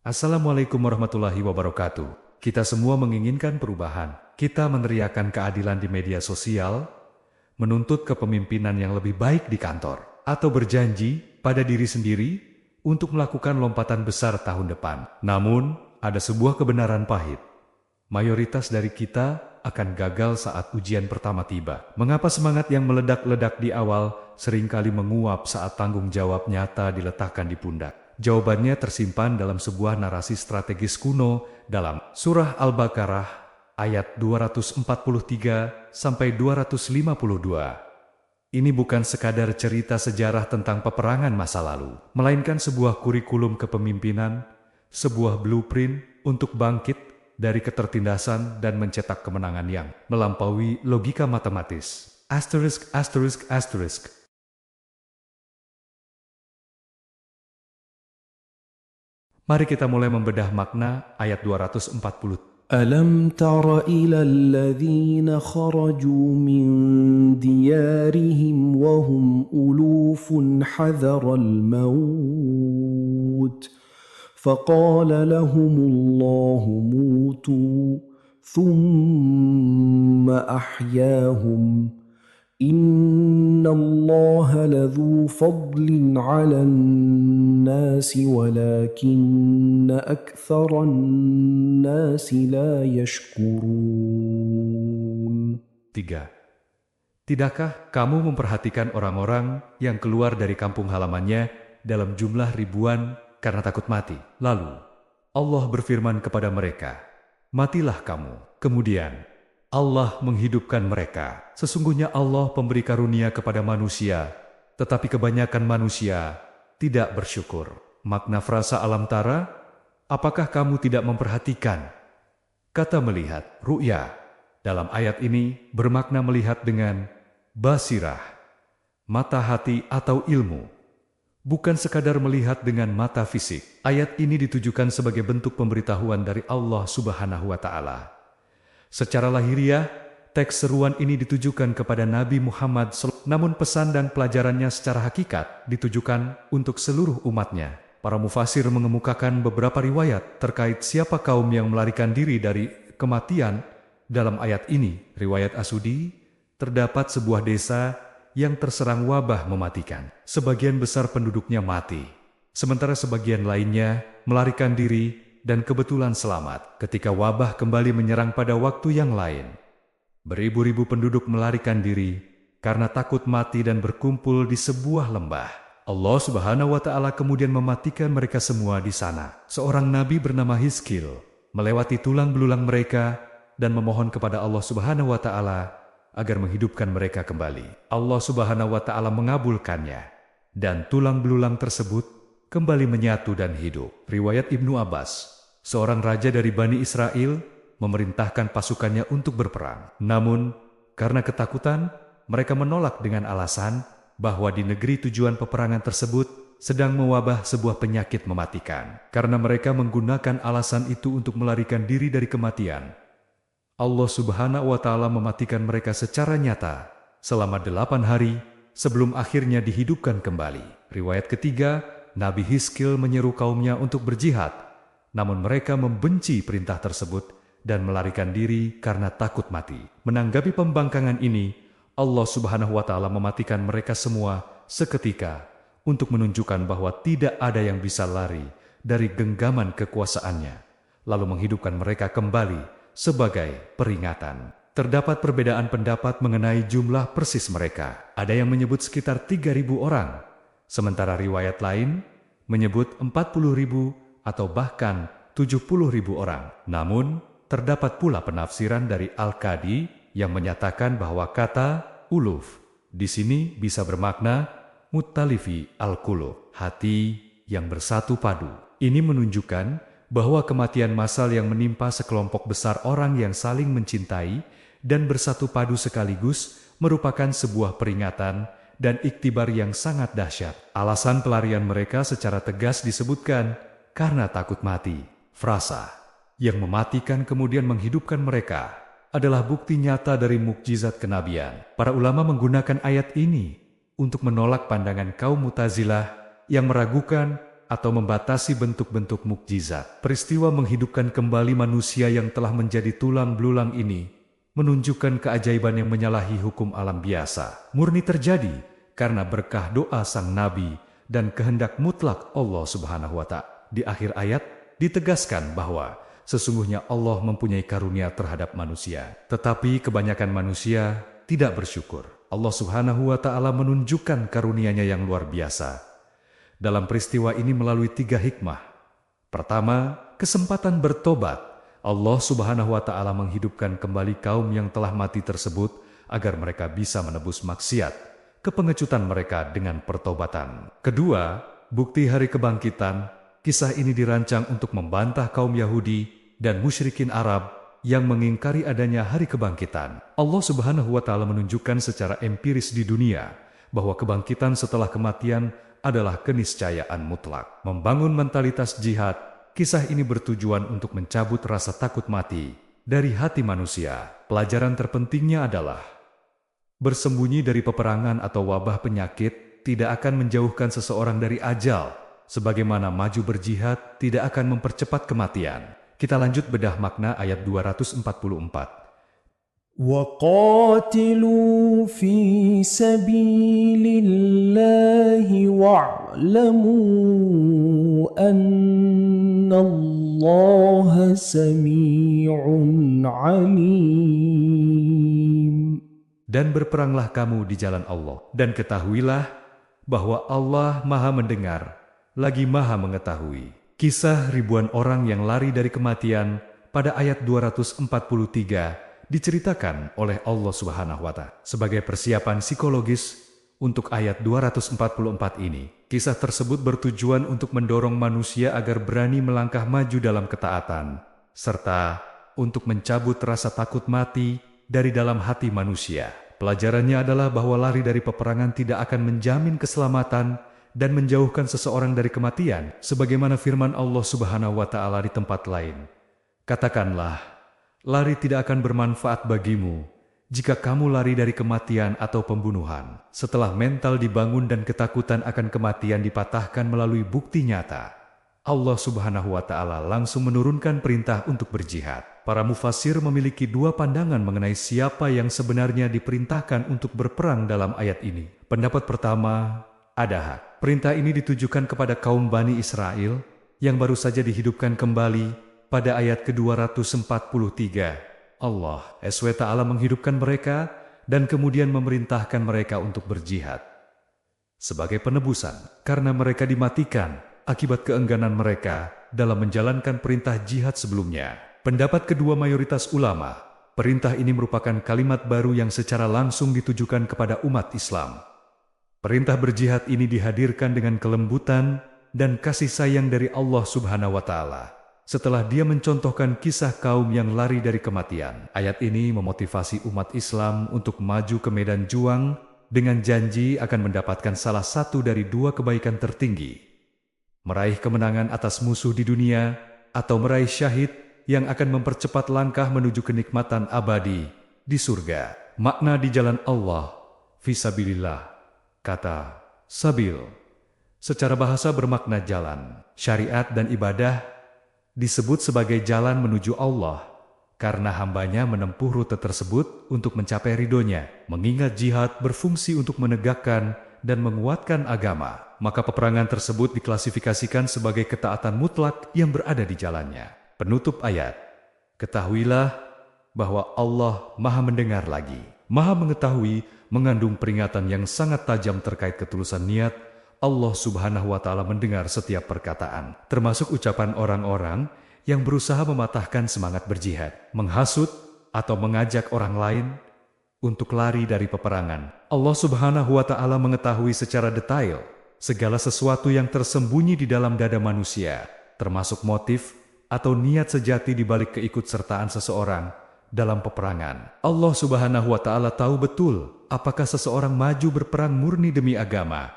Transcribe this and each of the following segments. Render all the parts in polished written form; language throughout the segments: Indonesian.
Assalamualaikum warahmatullahi wabarakatuh. Kita semua menginginkan perubahan. Kita meneriakan keadilan di media sosial, menuntut kepemimpinan yang lebih baik di kantor, atau berjanji pada diri sendiri untuk melakukan lompatan besar tahun depan. Namun, ada sebuah kebenaran pahit. Mayoritas dari kita akan gagal saat ujian pertama tiba. Mengapa semangat yang meledak-ledak di awal seringkali menguap saat tanggung jawab nyata diletakkan di pundak? Jawabannya tersimpan dalam sebuah narasi strategis kuno dalam Surah Al-Baqarah ayat 243-252. Ini bukan sekadar cerita sejarah tentang peperangan masa lalu, melainkan sebuah kurikulum kepemimpinan, sebuah blueprint untuk bangkit dari ketertindasan dan mencetak kemenangan yang melampaui logika matematis. Asterisk, asterisk, asterisk. Mari kita mulai membedah makna ayat 240. ألم تر إلى الذين خرجوا من ديارهم وهم ألوف حذر الموت فقال لهم الله موتوا ثم أحياهم إن الله لذو فضل على الناس ولكن أكثر الناس لا يشكرون. 3. Tidakkah kamu memperhatikan orang-orang yang keluar dari kampung halamannya dalam jumlah ribuan karena takut mati? Lalu, Allah berfirman kepada mereka, "Matilah kamu." Kemudian, Allah menghidupkan mereka. Sesungguhnya Allah pemberi karunia kepada manusia, tetapi kebanyakan manusia tidak bersyukur. Makna frasa alam tara, apakah kamu tidak memperhatikan? Kata melihat, ru'ya, dalam ayat ini bermakna melihat dengan basirah, mata hati atau ilmu. Bukan sekadar melihat dengan mata fisik. Ayat ini ditujukan sebagai bentuk pemberitahuan dari Allah Subhanahu wa Ta'ala. Secara lahiriah, teks seruan ini ditujukan kepada Nabi Muhammad SAW, namun pesan dan pelajarannya secara hakikat ditujukan untuk seluruh umatnya. Para mufasir mengemukakan beberapa riwayat terkait siapa kaum yang melarikan diri dari kematian dalam ayat ini. Riwayat Asudi, terdapat sebuah desa yang terserang wabah mematikan. Sebagian besar penduduknya mati, sementara sebagian lainnya melarikan diri dan kebetulan selamat ketika wabah kembali menyerang pada waktu yang lain. Beribu-ribu penduduk melarikan diri karena takut mati dan berkumpul di sebuah lembah. Allah Subhanahu wa Ta'ala kemudian mematikan mereka semua di sana. Seorang nabi bernama Hizkil melewati tulang belulang mereka dan memohon kepada Allah Subhanahu wa Ta'ala agar menghidupkan mereka kembali. Allah Subhanahu wa Ta'ala mengabulkannya dan tulang belulang tersebut kembali menyatu dan hidup. Riwayat Ibnu Abbas, seorang raja dari Bani Israel memerintahkan pasukannya untuk berperang. Namun, karena ketakutan, mereka menolak dengan alasan bahwa di negeri tujuan peperangan tersebut sedang mewabah sebuah penyakit mematikan. Karena mereka menggunakan alasan itu untuk melarikan diri dari kematian, Allah Subhanahu wa Ta'ala mematikan mereka secara nyata selama 8 hari sebelum akhirnya dihidupkan kembali. Riwayat ketiga, Nabi Hizkil menyeru kaumnya untuk berjihad, namun mereka membenci perintah tersebut dan melarikan diri karena takut mati. Menanggapi pembangkangan ini, Allah Subhanahu wa Ta'ala mematikan mereka semua seketika untuk menunjukkan bahwa tidak ada yang bisa lari dari genggaman kekuasaannya, lalu menghidupkan mereka kembali sebagai peringatan. Terdapat perbedaan pendapat mengenai jumlah persis mereka. Ada yang menyebut sekitar 3.000 orang, sementara riwayat lain menyebut 40.000 atau bahkan 70.000 orang. Namun, terdapat pula penafsiran dari Al-Qadi yang menyatakan bahwa kata uluf di sini bisa bermakna muttalifi al-qulub, hati yang bersatu padu. Ini menunjukkan bahwa kematian massal yang menimpa sekelompok besar orang yang saling mencintai dan bersatu padu sekaligus merupakan sebuah peringatan dan iktibar yang sangat dahsyat. Alasan pelarian mereka secara tegas disebutkan karena takut mati. Frasa yang mematikan kemudian menghidupkan mereka adalah bukti nyata dari mukjizat kenabian. Para ulama menggunakan ayat ini untuk menolak pandangan kaum Mu'tazilah yang meragukan atau membatasi bentuk-bentuk mukjizat. Peristiwa menghidupkan kembali manusia yang telah menjadi tulang belulang ini menunjukkan keajaiban yang menyalahi hukum alam biasa. Murni terjadi karena berkah doa sang nabi dan kehendak mutlak Allah Subhanahu wa Ta'ala. Di akhir ayat ditegaskan bahwa sesungguhnya Allah mempunyai karunia terhadap manusia, tetapi kebanyakan manusia tidak bersyukur. Allah Subhanahu wa Ta'ala menunjukkan karunia-Nya yang luar biasa dalam peristiwa ini melalui 3 hikmah. Pertama, kesempatan bertobat. Allah Subhanahu wa Ta'ala menghidupkan kembali kaum yang telah mati tersebut agar mereka bisa menebus maksiat, kepengecutan mereka dengan pertobatan. Kedua, bukti hari kebangkitan. Kisah ini dirancang untuk membantah kaum Yahudi dan musyrikin Arab yang mengingkari adanya hari kebangkitan. Allah Subhanahu wa Ta'ala menunjukkan secara empiris di dunia bahwa kebangkitan setelah kematian adalah keniscayaan mutlak. Membangun mentalitas jihad, kisah ini bertujuan untuk mencabut rasa takut mati dari hati manusia. Pelajaran terpentingnya adalah bersembunyi dari peperangan atau wabah penyakit tidak akan menjauhkan seseorang dari ajal, sebagaimana maju berjihad tidak akan mempercepat kematian. Kita lanjut bedah makna ayat 244. وَقَاتِلُوا فِي سَبِيلِ اللَّهِ وَاعْلَمُوا أَنَّ اللَّهَ سَمِيعٌ عَلِيمٌ. Dan berperanglah kamu di jalan Allah, dan ketahuilah bahwa Allah Maha Mendengar, lagi Maha Mengetahui. Kisah ribuan orang yang lari dari kematian pada ayat 243 diceritakan oleh Allah Subhanahu wa Ta'ala sebagai persiapan psikologis untuk ayat 244 ini. Kisah tersebut bertujuan untuk mendorong manusia agar berani melangkah maju dalam ketaatan, serta untuk mencabut rasa takut mati dari dalam hati manusia. Pelajarannya adalah bahwa lari dari peperangan tidak akan menjamin keselamatan dan menjauhkan seseorang dari kematian, sebagaimana firman Allah Subhanahu wa Ta'ala di tempat lain. Katakanlah, lari tidak akan bermanfaat bagimu jika kamu lari dari kematian atau pembunuhan. Setelah mental dibangun dan ketakutan akan kematian dipatahkan melalui bukti nyata, Allah Subhanahu wa Ta'ala langsung menurunkan perintah untuk berjihad. Para mufassir memiliki 2 pandangan mengenai siapa yang sebenarnya diperintahkan untuk berperang dalam ayat ini. Pendapat pertama, ada hak. Perintah ini ditujukan kepada kaum Bani Israel yang baru saja dihidupkan kembali pada ayat ke-243, Allah SWT menghidupkan mereka dan kemudian memerintahkan mereka untuk berjihad sebagai penebusan karena mereka dimatikan akibat keengganan mereka dalam menjalankan perintah jihad sebelumnya. Pendapat kedua mayoritas ulama, perintah ini merupakan kalimat baru yang secara langsung ditujukan kepada umat Islam. Perintah berjihad ini dihadirkan dengan kelembutan dan kasih sayang dari Allah Subhanahu wa Ta'ala setelah Dia mencontohkan kisah kaum yang lari dari kematian. Ayat ini memotivasi umat Islam untuk maju ke medan juang dengan janji akan mendapatkan salah satu dari 2 kebaikan tertinggi: meraih kemenangan atas musuh di dunia atau meraih syahid yang akan mempercepat langkah menuju kenikmatan abadi di surga. Makna di jalan Allah, fisabilillah. Kata sabil secara bahasa bermakna jalan. Syariat dan ibadah disebut sebagai jalan menuju Allah karena hambanya menempuh rute tersebut untuk mencapai ridhonya. Mengingat jihad berfungsi untuk menegakkan dan menguatkan agama, maka peperangan tersebut diklasifikasikan sebagai ketaatan mutlak yang berada di jalannya. Penutup ayat, ketahuilah bahwa Allah Maha Mendengar lagi Maha Mengetahui, mengandung peringatan yang sangat tajam terkait ketulusan niat. Allah Subhanahu wa Ta'ala mendengar setiap perkataan, termasuk ucapan orang-orang yang berusaha mematahkan semangat berjihad, menghasut, atau mengajak orang lain untuk lari dari peperangan. Allah Subhanahu wa Ta'ala mengetahui secara detail segala sesuatu yang tersembunyi di dalam dada manusia, termasuk motif atau niat sejati di balik keikutsertaan seseorang dalam peperangan. Allah Subhanahu wa Ta'ala tahu betul apakah seseorang maju berperang murni demi agama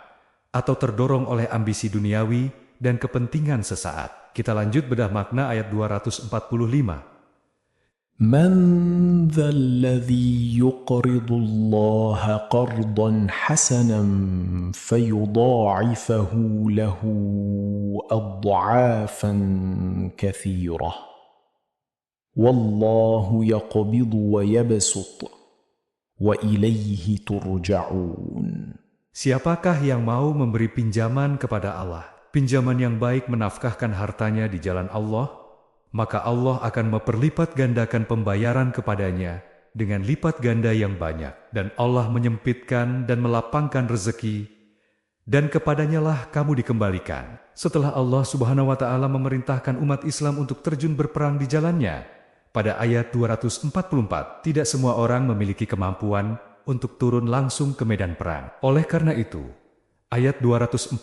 atau terdorong oleh ambisi duniawi dan kepentingan sesaat. Kita lanjut bedah makna ayat 245. من ذا الذي يقرض الله قرضا حسنا فيضاعفه له أضعافا كثيرة والله يقبض ويبسط وإليه ترجعون. Siapakah yang mau memberi pinjaman kepada Allah? Pinjaman yang baik menafkahkan hartanya di jalan Allah, maka Allah akan memperlipat gandakan pembayaran kepadanya dengan lipat ganda yang banyak. Dan Allah menyempitkan dan melapangkan rezeki, dan kepadanya lah kamu dikembalikan. Setelah Allah Subhanahu wa Ta'ala memerintahkan umat Islam untuk terjun berperang di jalannya, pada ayat 244, tidak semua orang memiliki kemampuan untuk turun langsung ke medan perang. Oleh karena itu, ayat 245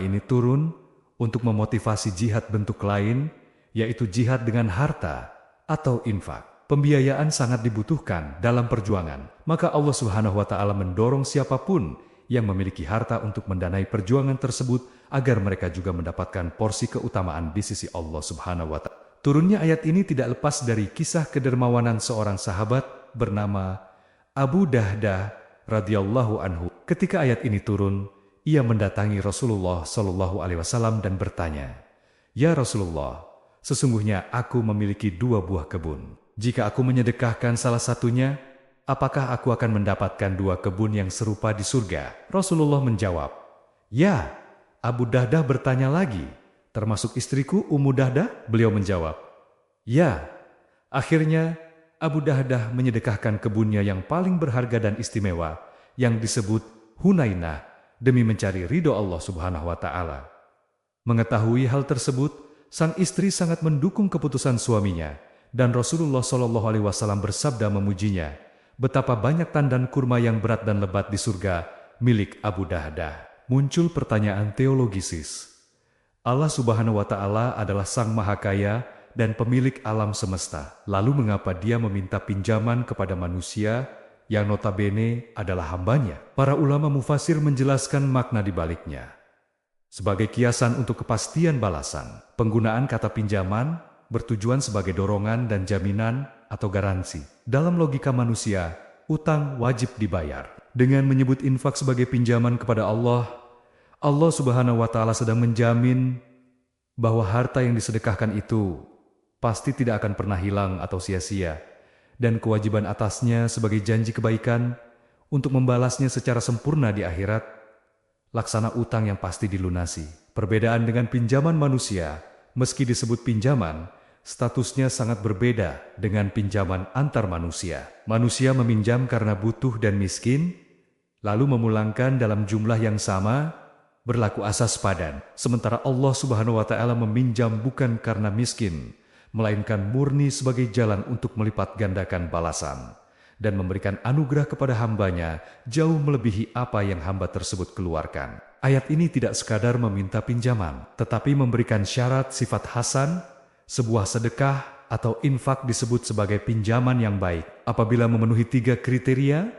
ini turun untuk memotivasi jihad bentuk lain, yaitu jihad dengan harta atau infak. Pembiayaan sangat dibutuhkan dalam perjuangan. Maka Allah Subhanahu wa Ta'ala mendorong siapapun yang memiliki harta untuk mendanai perjuangan tersebut agar mereka juga mendapatkan porsi keutamaan di sisi Allah Subhanahu wa Ta'ala. Turunnya ayat ini tidak lepas dari kisah kedermawanan seorang sahabat bernama Abu Dahdah radhiyallahu anhu. Ketika ayat ini turun, ia mendatangi Rasulullah Shallallahu alaihi wasallam dan bertanya, "Ya Rasulullah, sesungguhnya aku memiliki 2 buah kebun. Jika aku menyedekahkan salah satunya, apakah aku akan mendapatkan 2 kebun yang serupa di surga?" Rasulullah menjawab, "Ya." Abu Dahdah bertanya lagi, "Termasuk istriku Ummu Dahdah?" Beliau menjawab, "Ya." Akhirnya Abu Dahdah menyedekahkan kebunnya yang paling berharga dan istimewa, yang disebut Hunainah, demi mencari ridho Allah Subhanahu wa Ta'ala. Mengetahui hal tersebut, sang istri sangat mendukung keputusan suaminya, dan Rasulullah Shallallahu alaihi wasallam bersabda memujinya, betapa banyak tandan kurma yang berat dan lebat di surga milik Abu Dahdah. Muncul pertanyaan teologisis. Allah Subhanahu wa Ta'ala adalah Sang Maha Kaya dan pemilik alam semesta. Lalu mengapa Dia meminta pinjaman kepada manusia yang notabene adalah hambanya? Para ulama mufasir menjelaskan makna di baliknya. Sebagai kiasan untuk kepastian balasan, penggunaan kata pinjaman bertujuan sebagai dorongan dan jaminan atau garansi. Dalam logika manusia, utang wajib dibayar. Dengan menyebut infak sebagai pinjaman kepada Allah, Allah Subhanahu wa Ta'ala sedang menjamin bahwa harta yang disedekahkan itu pasti tidak akan pernah hilang atau sia-sia, dan kewajiban atasnya sebagai janji kebaikan untuk membalasnya secara sempurna di akhirat, laksana utang yang pasti dilunasi. Perbedaan dengan pinjaman manusia, meski disebut pinjaman, statusnya sangat berbeda dengan pinjaman antar manusia. Manusia meminjam karena butuh dan miskin, lalu memulangkan dalam jumlah yang sama, berlaku asas padan. Sementara Allah Subhanahu wa Ta'ala meminjam bukan karena miskin, melainkan murni sebagai jalan untuk melipat gandakan balasan dan memberikan anugerah kepada hambanya jauh melebihi apa yang hamba tersebut keluarkan. Ayat ini tidak sekadar meminta pinjaman, tetapi memberikan syarat sifat hasan. Sebuah sedekah atau infak disebut sebagai pinjaman yang baik apabila memenuhi 3 kriteria.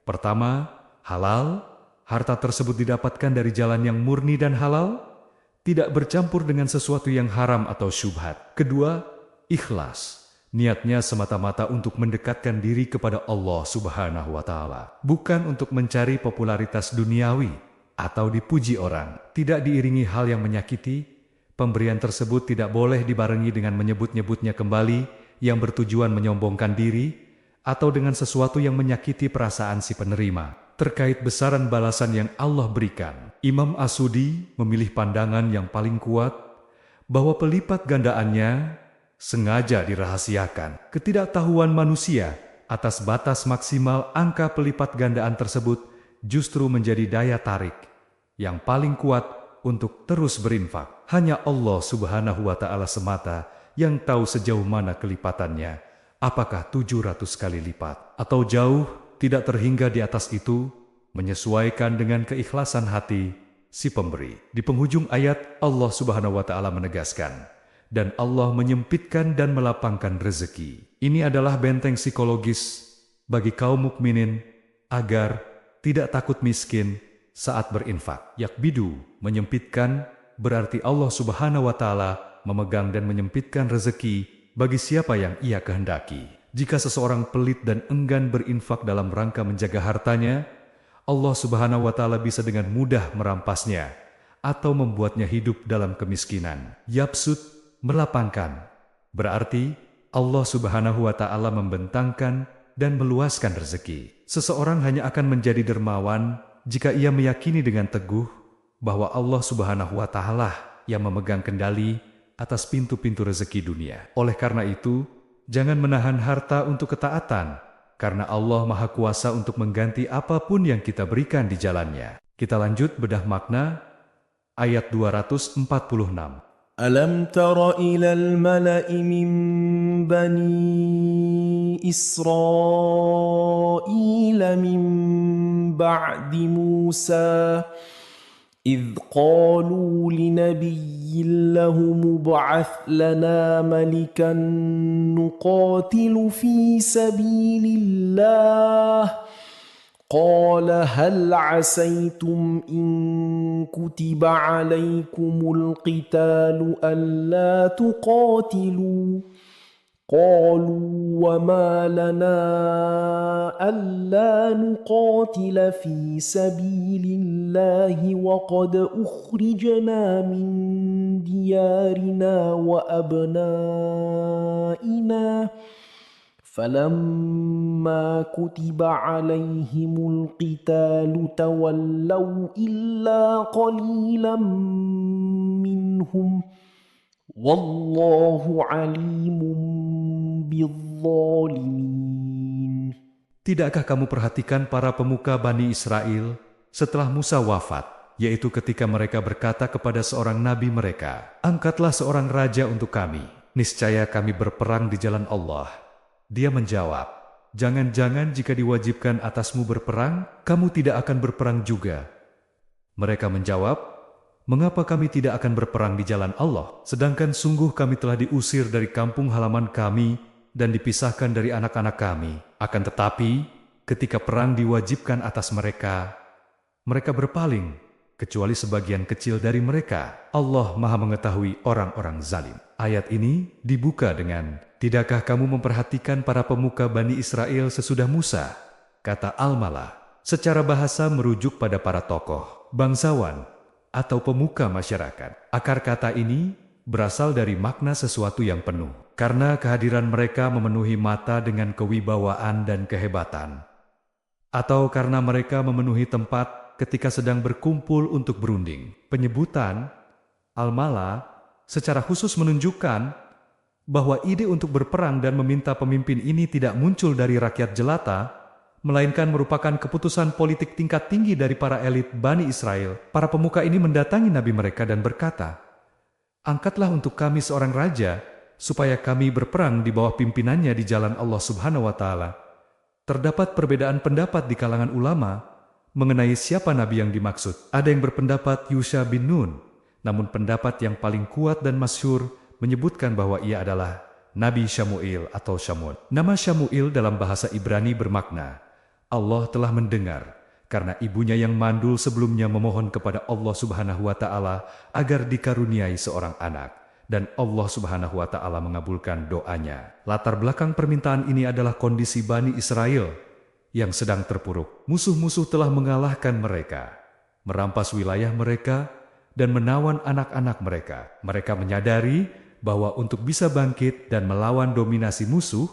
Pertama, halal. Harta tersebut didapatkan dari jalan yang murni dan halal, tidak bercampur dengan sesuatu yang haram atau syubhat. Kedua, ikhlas. Niatnya semata-mata untuk mendekatkan diri kepada Allah Subhanahu wa Ta'ala, bukan untuk mencari popularitas duniawi atau dipuji orang. Tidak diiringi hal yang menyakiti. Pemberian tersebut tidak boleh dibarengi dengan menyebut-nyebutnya kembali yang bertujuan menyombongkan diri atau dengan sesuatu yang menyakiti perasaan si penerima. Terkait besaran balasan yang Allah berikan, Imam As-Sudi memilih pandangan yang paling kuat bahwa pelipat gandaannya sengaja dirahasiakan. Ketidaktahuan manusia atas batas maksimal angka pelipat gandaan tersebut justru menjadi daya tarik yang paling kuat untuk terus berinfak. Hanya Allah Subhanahu wa Ta'ala semata yang tahu sejauh mana kelipatannya, apakah 700 kali lipat atau jauh tidak terhingga di atas itu, menyesuaikan dengan keikhlasan hati si pemberi. Di penghujung ayat, Allah Subhanahu wa Ta'ala menegaskan, dan Allah menyempitkan dan melapangkan rezeki. Ini adalah benteng psikologis bagi kaum mukminin agar tidak takut miskin saat berinfak. Yakbidu, menyempitkan, berarti Allah Subhanahu wa Ta'ala memegang dan menyempitkan rezeki bagi siapa yang Ia kehendaki. Jika seseorang pelit dan enggan berinfak dalam rangka menjaga hartanya, Allah Subhanahu wa Ta'ala bisa dengan mudah merampasnya atau membuatnya hidup dalam kemiskinan. Yabsut, melapangkan, berarti Allah Subhanahu wa Ta'ala membentangkan dan meluaskan rezeki. Seseorang hanya akan menjadi dermawan jika ia meyakini dengan teguh bahwa Allah Subhanahu wa Ta'ala yang memegang kendali atas pintu-pintu rezeki dunia. Oleh karena itu, jangan menahan harta untuk ketaatan, karena Allah Maha Kuasa untuk mengganti apapun yang kita berikan di jalannya. Kita lanjut bedah makna ayat 246. ألم تر إلى الملأ من بني إسرائيل من بعد موسى إذ قالوا لنبي له مبعث لنا ملكا نقاتل في سبيل الله قال هل عسيتم إن كتب عليكم القتال ألا تقاتلوا قالوا وما لنا ألا نقاتل في سبيل الله وقد أخرجنا من ديارنا وأبنائنا فلما كتب عليهم القتال تولوا إلا قليلا منهم والله عليم بالظالمين. Tidakkah kamu perhatikan para pemuka Bani Israel setelah Musa wafat, yaitu ketika mereka berkata kepada seorang nabi mereka, "Angkatlah seorang raja untuk kami, niscaya kami berperang di jalan Allah." Dia menjawab, "Jangan-jangan jika diwajibkan atasmu berperang, kamu tidak akan berperang juga." Mereka menjawab, "Mengapa kami tidak akan berperang di jalan Allah? Sedangkan sungguh kami telah diusir dari kampung halaman kami dan dipisahkan dari anak-anak kami. Akan tetapi, ketika perang diwajibkan atas mereka, mereka berpaling, kecuali sebagian kecil dari mereka. Allah Maha mengetahui orang-orang zalim." Ayat ini dibuka dengan, "Tidakkah kamu memperhatikan para pemuka Bani Israel sesudah Musa?" Kata Al-Mala secara bahasa merujuk pada para tokoh, bangsawan, atau pemuka masyarakat. Akar kata ini berasal dari makna sesuatu yang penuh, karena kehadiran mereka memenuhi mata dengan kewibawaan dan kehebatan. Atau karena mereka memenuhi tempat ketika sedang berkumpul untuk berunding. Penyebutan Al-Mala secara khusus menunjukkan bahwa ide untuk berperang dan meminta pemimpin ini tidak muncul dari rakyat jelata, melainkan merupakan keputusan politik tingkat tinggi dari para elit Bani Israel. Para pemuka ini mendatangi nabi mereka dan berkata, "Angkatlah untuk kami seorang raja, supaya kami berperang di bawah pimpinannya di jalan Allah Subhanahu wa Ta'ala." Terdapat perbedaan pendapat di kalangan ulama mengenai siapa nabi yang dimaksud. Ada yang berpendapat Yusha bin Nun, namun pendapat yang paling kuat dan masyhur menyebutkan bahwa ia adalah Nabi Syamuil atau Syamun. Nama Syamuil dalam bahasa Ibrani bermakna, Allah telah mendengar, karena ibunya yang mandul sebelumnya memohon kepada Allah Subhanahu wa Ta'ala agar dikaruniai seorang anak, dan Allah Subhanahu wa Ta'ala mengabulkan doanya. Latar belakang permintaan ini adalah kondisi Bani Israel yang sedang terpuruk. Musuh-musuh telah mengalahkan mereka, merampas wilayah mereka, dan menawan anak-anak mereka. Mereka menyadari bahwa untuk bisa bangkit dan melawan dominasi musuh,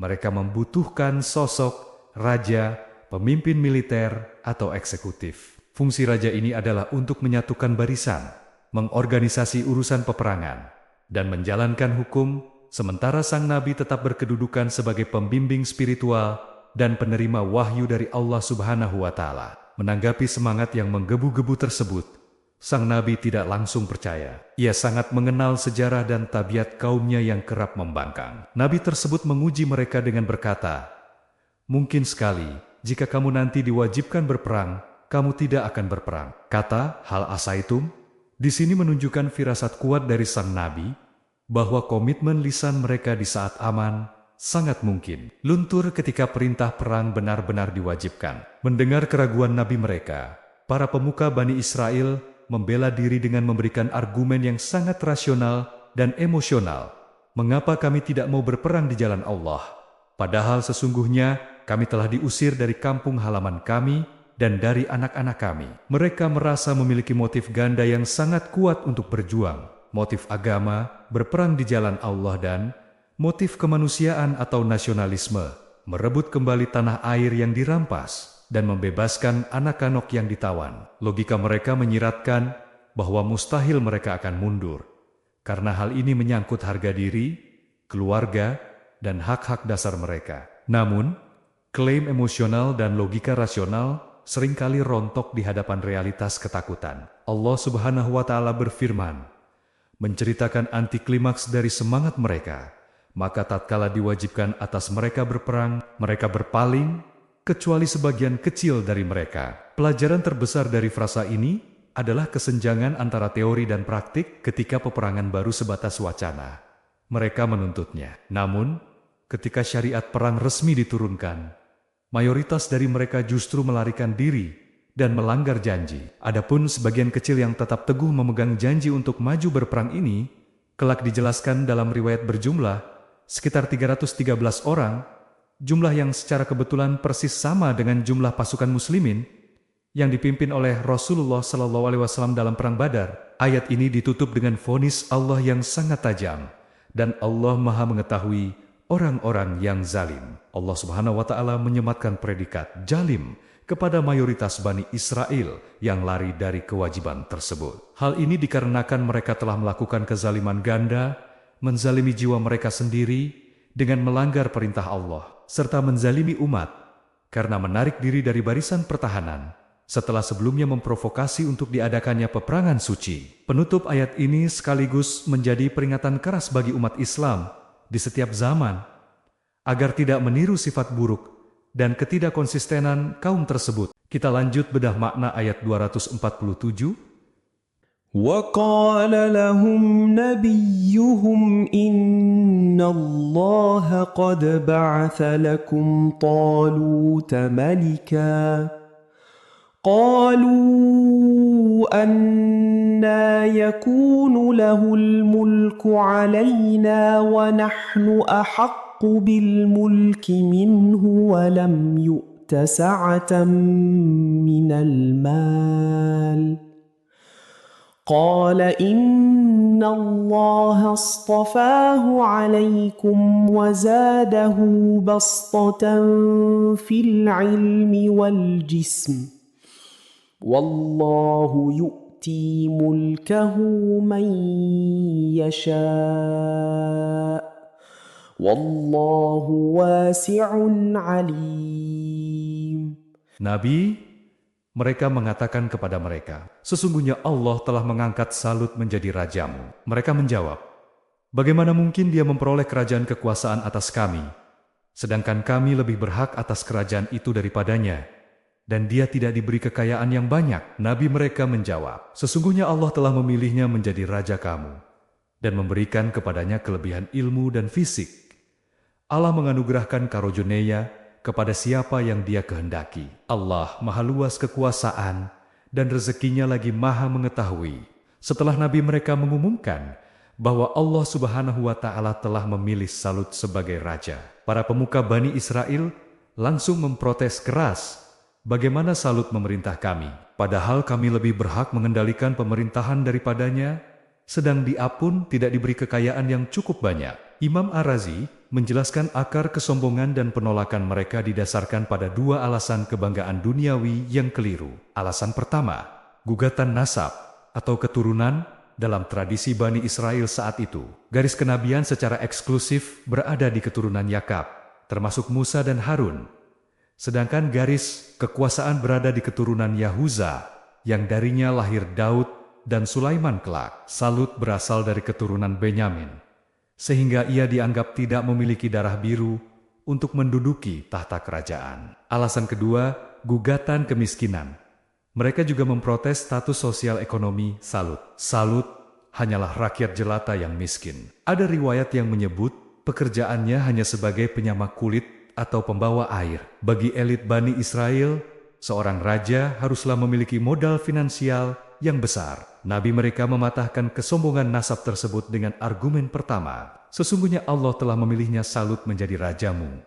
mereka membutuhkan sosok raja, pemimpin militer, atau eksekutif. Fungsi raja ini adalah untuk menyatukan barisan, mengorganisasi urusan peperangan, dan menjalankan hukum, sementara sang nabi tetap berkedudukan sebagai pembimbing spiritual dan penerima wahyu dari Allah Subhanahu wa Ta'ala. Menanggapi semangat yang menggebu-gebu tersebut, sang nabi tidak langsung percaya. Ia sangat mengenal sejarah dan tabiat kaumnya yang kerap membangkang. Nabi tersebut menguji mereka dengan berkata, "Mungkin sekali, jika kamu nanti diwajibkan berperang, kamu tidak akan berperang." Kata hal asaitum di sini menunjukkan firasat kuat dari sang nabi bahwa komitmen lisan mereka di saat aman sangat mungkin luntur ketika perintah perang benar-benar diwajibkan. Mendengar keraguan nabi mereka, para pemuka Bani Israel membela diri dengan memberikan argumen yang sangat rasional dan emosional. "Mengapa kami tidak mau berperang di jalan Allah?" Padahal sesungguhnya kami telah diusir dari kampung halaman kami dan dari anak-anak kami. Mereka merasa memiliki motif ganda yang sangat kuat untuk berjuang. Motif agama, berperang di jalan Allah, dan motif kemanusiaan atau nasionalisme, merebut kembali tanah air yang dirampas dan membebaskan anak-anak yang ditawan. Logika mereka menyiratkan bahwa mustahil mereka akan mundur, karena hal ini menyangkut harga diri, keluarga, dan hak-hak dasar mereka. Namun, klaim emosional dan logika rasional seringkali rontok di hadapan realitas ketakutan. Allah Subhanahu wa Ta'ala berfirman, menceritakan anti klimaks dari semangat mereka. Maka tatkala diwajibkan atas mereka berperang, mereka berpaling, kecuali sebagian kecil dari mereka. Pelajaran terbesar dari frasa ini adalah kesenjangan antara teori dan praktik ketika peperangan baru sebatas wacana. Mereka menuntutnya. Namun, ketika syariat perang resmi diturunkan, mayoritas dari mereka justru melarikan diri dan melanggar janji. Adapun sebagian kecil yang tetap teguh memegang janji untuk maju berperang ini, kelak dijelaskan dalam riwayat berjumlah sekitar 313 orang, jumlah yang secara kebetulan persis sama dengan jumlah pasukan muslimin yang dipimpin oleh Rasulullah SAW dalam perang Badar. Ayat ini ditutup dengan vonis Allah yang sangat tajam, dan Allah Maha mengetahui orang-orang yang zalim. Allah Subhanahu wa Ta'ala menyematkan predikat jalim kepada mayoritas Bani Israel yang lari dari kewajiban tersebut. Hal ini dikarenakan mereka telah melakukan kezaliman ganda, menzalimi jiwa mereka sendiri dengan melanggar perintah Allah, serta menzalimi umat karena menarik diri dari barisan pertahanan setelah sebelumnya memprovokasi untuk diadakannya peperangan suci. Penutup ayat ini sekaligus menjadi peringatan keras bagi umat Islam di setiap zaman, agar tidak meniru sifat buruk dan ketidakkonsistenan kaum tersebut. Kita lanjut bedah makna ayat 247. وقال لهم نبيهم إن الله قد بعث لكم طالوت ملكا قالوا أنى يكون له الملك علينا ونحن أحق بالملك منه ولم يؤت سعة من المال قال إن الله اصطفاه عليكم وزاده بسطة في العلم والجسم والله يؤتي ملكه من يشاء والله واسع عليم. Nabi, mereka mengatakan kepada mereka, sesungguhnya Allah telah mengangkat Salut menjadi rajamu. Mereka menjawab, bagaimana mungkin dia memperoleh kerajaan kekuasaan atas kami, sedangkan kami lebih berhak atas kerajaan itu daripadanya, dan dia tidak diberi kekayaan yang banyak. Nabi mereka menjawab, sesungguhnya Allah telah memilihnya menjadi raja kamu, dan memberikan kepadanya kelebihan ilmu dan fisik. Allah menganugerahkan karunia kepada siapa yang dia kehendaki. Allah maha luas kekuasaan dan rezekinya lagi maha mengetahui. Setelah Nabi mereka mengumumkan bahwa Allah Subhanahu wa Ta'ala telah memilih Salut sebagai raja, para pemuka Bani Israel langsung memprotes keras, bagaimana Salut memerintah kami, padahal kami lebih berhak mengendalikan pemerintahan daripadanya, sedang dia pun tidak diberi kekayaan yang cukup banyak. Imam Ar-Razi menjelaskan akar kesombongan dan penolakan mereka didasarkan pada dua alasan kebanggaan duniawi yang keliru. Alasan pertama, gugatan nasab atau keturunan dalam tradisi Bani Israel saat itu. Garis kenabian secara eksklusif berada di keturunan Yakub, termasuk Musa dan Harun. Sedangkan garis kekuasaan berada di keturunan Yahuza, yang darinya lahir Daud dan Sulaiman kelak. Salut berasal dari keturunan Benyamin, sehingga ia dianggap tidak memiliki darah biru untuk menduduki tahta kerajaan. Alasan kedua, gugatan kemiskinan. Mereka juga memprotes status sosial ekonomi Salut. Salut hanyalah rakyat jelata yang miskin. Ada riwayat yang menyebut pekerjaannya hanya sebagai penyamak kulit atau pembawa air. Bagi elit Bani Israel, seorang raja haruslah memiliki modal finansial yang besar. Nabi mereka mematahkan kesombongan nasab tersebut dengan argumen pertama, sesungguhnya Allah telah memilihnya Salut menjadi rajamu,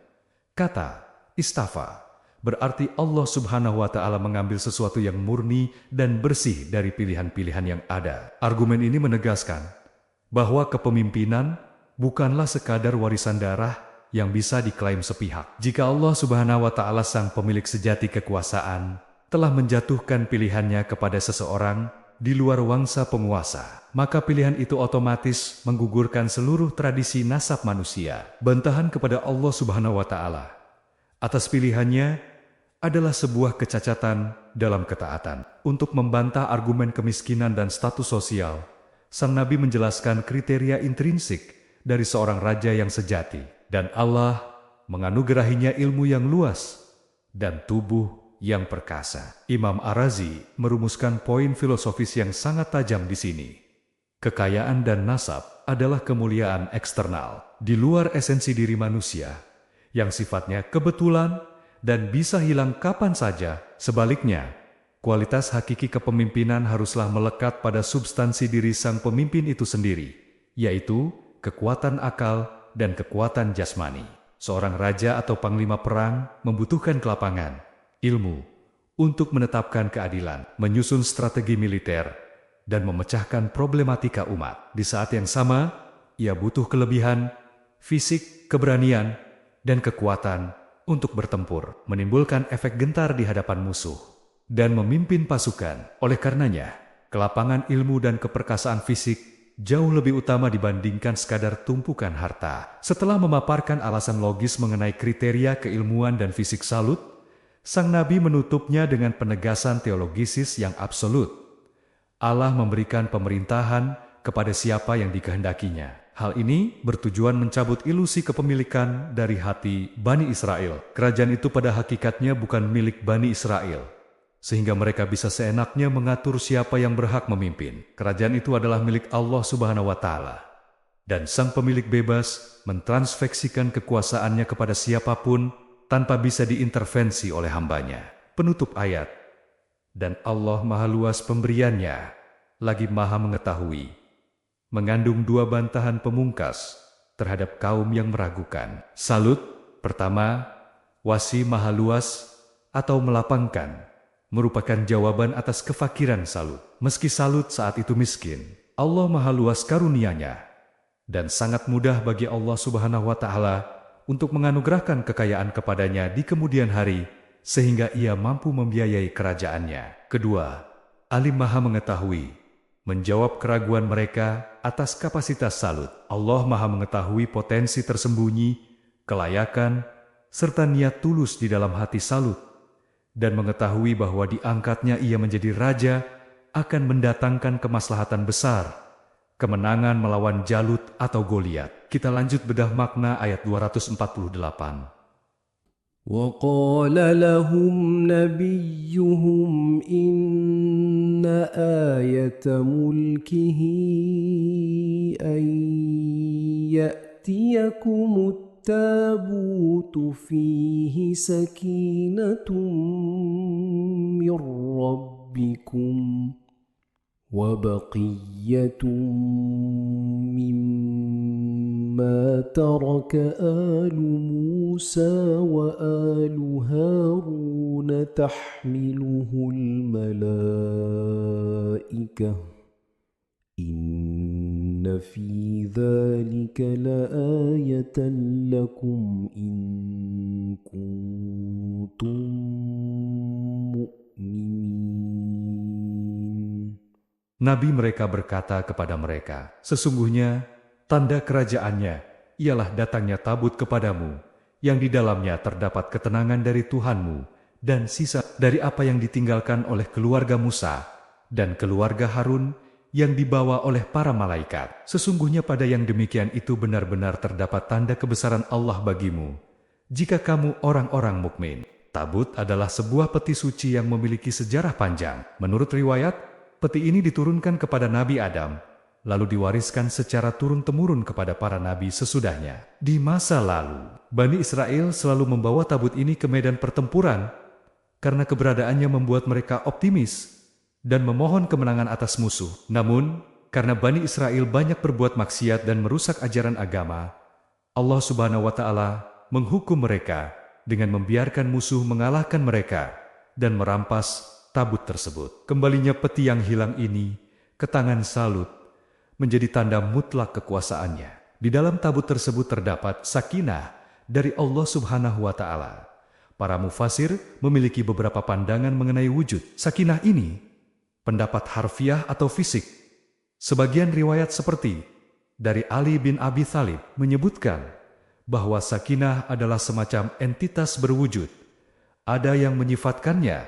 Kata istafa berarti Allah Subhanahu wa Ta'ala mengambil sesuatu yang murni dan bersih dari pilihan-pilihan yang ada. Argumen ini menegaskan bahwa kepemimpinan bukanlah sekadar warisan darah yang bisa diklaim sepihak. Jika Allah Subhanahu wa Ta'ala, sang pemilik sejati kekuasaan, telah menjatuhkan pilihannya kepada seseorang di luar wangsa penguasa, maka pilihan itu otomatis menggugurkan seluruh tradisi nasab manusia. Bantahan kepada Allah Subhanahu wa Ta'ala atas pilihannya adalah sebuah kecacatan dalam ketaatan. Untuk membantah argumen kemiskinan dan status sosial, sang Nabi menjelaskan kriteria intrinsik dari seorang raja yang sejati, dan Allah menganugerahinya ilmu yang luas dan tubuh yang perkasa. Imam Ar-Razi merumuskan poin filosofis yang sangat tajam di sini. Kekayaan dan nasab adalah kemuliaan eksternal di luar esensi diri manusia yang sifatnya kebetulan dan bisa hilang kapan saja. Sebaliknya, kualitas hakiki kepemimpinan haruslah melekat pada substansi diri sang pemimpin itu sendiri, yaitu kekuatan akal dan kekuatan jasmani. Seorang raja atau panglima perang membutuhkan kelapangan, ilmu, untuk menetapkan keadilan, menyusun strategi militer, dan memecahkan problematika umat. Di saat yang sama, ia butuh kelebihan, fisik, keberanian, dan kekuatan untuk bertempur, menimbulkan efek gentar di hadapan musuh, dan memimpin pasukan. Oleh karenanya, kelapangan ilmu dan keperkasaan fisik jauh lebih utama dibandingkan sekadar tumpukan harta. Setelah memaparkan alasan logis mengenai kriteria keilmuan dan fisik Salut, sang Nabi menutupnya dengan penegasan teologisis yang absolut. Allah memberikan pemerintahan kepada siapa yang dikehendakinya. Hal ini bertujuan mencabut ilusi kepemilikan dari hati Bani Israel. Kerajaan itu pada hakikatnya bukan milik Bani Israel, sehingga mereka bisa seenaknya mengatur siapa yang berhak memimpin. Kerajaan itu adalah milik Allah Subhanahu wa Ta'ala, dan sang pemilik bebas mentransfeksikan kekuasaannya kepada siapapun tanpa bisa diintervensi oleh hambanya. Penutup ayat. Dan Allah Maha Luas pemberiannya, lagi Maha mengetahui, mengandung dua bantahan pemungkas terhadap kaum yang meragukan. Salut, pertama, wasi Maha Luas atau melapangkan, merupakan jawaban atas kefakiran Salut. Meski Salut saat itu miskin, Allah Maha Luas karunia-Nya, dan sangat mudah bagi Allah Subhanahu wa Ta'ala untuk menganugerahkan kekayaan kepadanya di kemudian hari, sehingga ia mampu membiayai kerajaannya. Kedua, Alim Maha mengetahui, menjawab keraguan mereka atas kapasitas Salut. Allah Maha mengetahui potensi tersembunyi, kelayakan, serta niat tulus di dalam hati Salut, dan mengetahui bahwa diangkatnya ia menjadi raja akan mendatangkan kemaslahatan besar, kemenangan melawan Jalut atau Goliat. Kita lanjut bedah makna ayat 248. وقال لهم نبيهم إن آية ملكه أن يأتيكم التابوت فيه سكينة من ربكم وبقية مما ترك آل موسى وآل هارون تحمله الملائكة إن في ذلك لآية لكم إن كنتم مؤمنين. Nabi mereka berkata kepada mereka, sesungguhnya tanda kerajaannya ialah datangnya tabut kepadamu, yang di dalamnya terdapat ketenangan dari Tuhanmu, dan sisa dari apa yang ditinggalkan oleh keluarga Musa dan keluarga Harun yang dibawa oleh para malaikat. Sesungguhnya pada yang demikian itu benar-benar terdapat tanda kebesaran Allah bagimu, jika kamu orang-orang mukmin. Tabut adalah sebuah peti suci yang memiliki sejarah panjang. Menurut riwayat, peti ini diturunkan kepada Nabi Adam, lalu diwariskan secara turun-temurun kepada para nabi sesudahnya. Di masa lalu, Bani Israel selalu membawa tabut ini ke medan pertempuran, karena keberadaannya membuat mereka optimis dan memohon kemenangan atas musuh. Namun, karena Bani Israel banyak berbuat maksiat dan merusak ajaran agama, Allah Subhanahu wa Ta'ala menghukum mereka dengan membiarkan musuh mengalahkan mereka dan merampas tabut tersebut. Kembalinya peti yang hilang ini ke tangan Salut menjadi tanda mutlak kekuasaannya. Di dalam tabut tersebut terdapat sakinah dari Allah Subhanahu wa Ta'ala. Para mufasir memiliki beberapa pandangan mengenai wujud sakinah ini, pendapat harfiah atau fisik. Sebagian riwayat seperti dari Ali bin Abi Thalib menyebutkan bahwa sakinah adalah semacam entitas berwujud. Ada yang menyifatkannya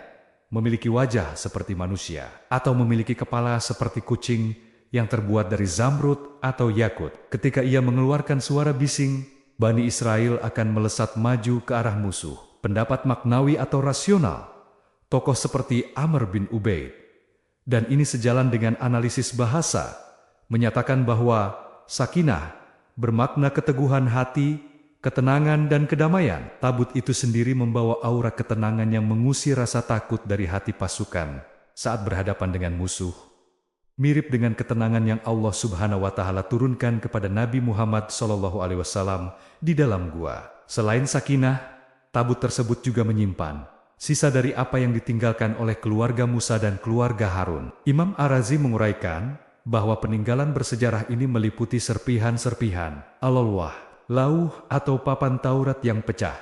memiliki wajah seperti manusia atau memiliki kepala seperti kucing yang terbuat dari zamrud atau yakut. Ketika ia mengeluarkan suara bising, Bani Israel akan melesat maju ke arah musuh. Pendapat maknawi atau rasional, tokoh seperti Amr bin Ubaid, dan ini sejalan dengan analisis bahasa, menyatakan bahwa sakinah bermakna keteguhan hati, ketenangan dan kedamaian. Tabut itu sendiri membawa aura ketenangan yang mengusir rasa takut dari hati pasukan saat berhadapan dengan musuh. Mirip dengan ketenangan yang Allah Subhanahu wa Ta'ala turunkan kepada Nabi Muhammad SAW di dalam gua. Selain sakinah, tabut tersebut juga menyimpan sisa dari apa yang ditinggalkan oleh keluarga Musa dan keluarga Harun. Imam Ar-Razi menguraikan bahwa peninggalan bersejarah ini meliputi serpihan-serpihan al-alwah, lauh atau papan Taurat yang pecah,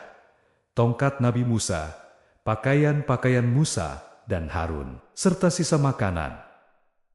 tongkat Nabi Musa, pakaian-pakaian Musa dan Harun, serta sisa makanan,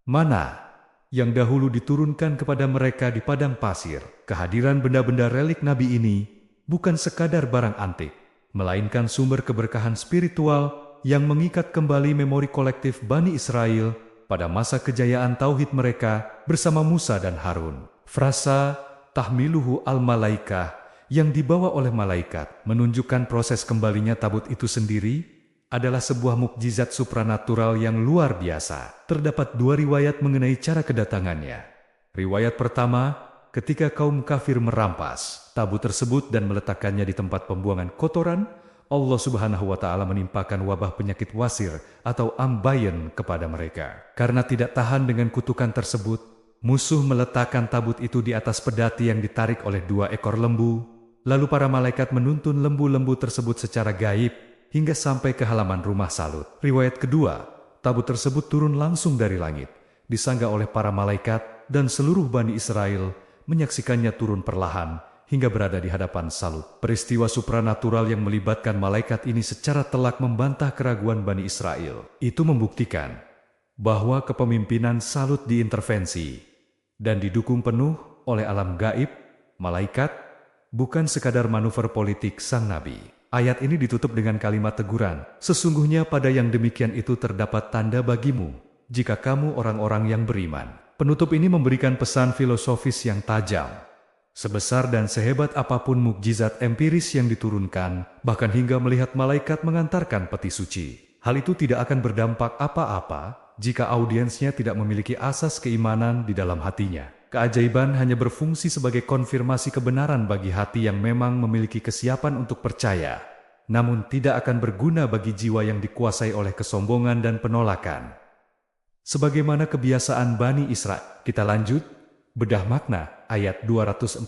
mana yang dahulu diturunkan kepada mereka di padang pasir. Kehadiran benda-benda relik Nabi ini bukan sekadar barang antik, melainkan sumber keberkahan spiritual yang mengikat kembali memori kolektif Bani Israel pada masa kejayaan tauhid mereka bersama Musa dan Harun. Frasa tahmiluhu al-malaikah yang dibawa oleh malaikat menunjukkan proses kembalinya tabut itu sendiri adalah sebuah mukjizat supranatural yang luar biasa. Terdapat dua riwayat mengenai cara kedatangannya. Riwayat pertama, ketika kaum kafir merampas tabut tersebut dan meletakkannya di tempat pembuangan kotoran, Allah Subhanahu wa Ta'ala menimpakan wabah penyakit wasir atau ambayen kepada mereka. Karena tidak tahan dengan kutukan tersebut, musuh meletakkan tabut itu di atas pedati yang ditarik oleh 2 ekor lembu. Lalu para malaikat menuntun lembu-lembu tersebut secara gaib hingga sampai ke halaman rumah Salut. Riwayat kedua, tabut tersebut turun langsung dari langit, disangga oleh para malaikat dan seluruh Bani Israel menyaksikannya turun perlahan hingga berada di hadapan Salut. Peristiwa supranatural yang melibatkan malaikat ini secara telak membantah keraguan Bani Israel. Itu membuktikan bahwa kepemimpinan Salut diintervensi dan didukung penuh oleh alam gaib, malaikat, bukan sekadar manuver politik sang nabi. Ayat ini ditutup dengan kalimat teguran. Sesungguhnya pada yang demikian itu terdapat tanda bagimu, jika kamu orang-orang yang beriman. Penutup ini memberikan pesan filosofis yang tajam. Sebesar dan sehebat apapun mukjizat empiris yang diturunkan, bahkan hingga melihat malaikat mengantarkan peti suci, hal itu tidak akan berdampak apa-apa jika audiensnya tidak memiliki asas keimanan di dalam hatinya. Keajaiban hanya berfungsi sebagai konfirmasi kebenaran bagi hati yang memang memiliki kesiapan untuk percaya, namun tidak akan berguna bagi jiwa yang dikuasai oleh kesombongan dan penolakan. Sebagaimana kebiasaan Bani Israel. Kita lanjut, bedah makna ayat 249.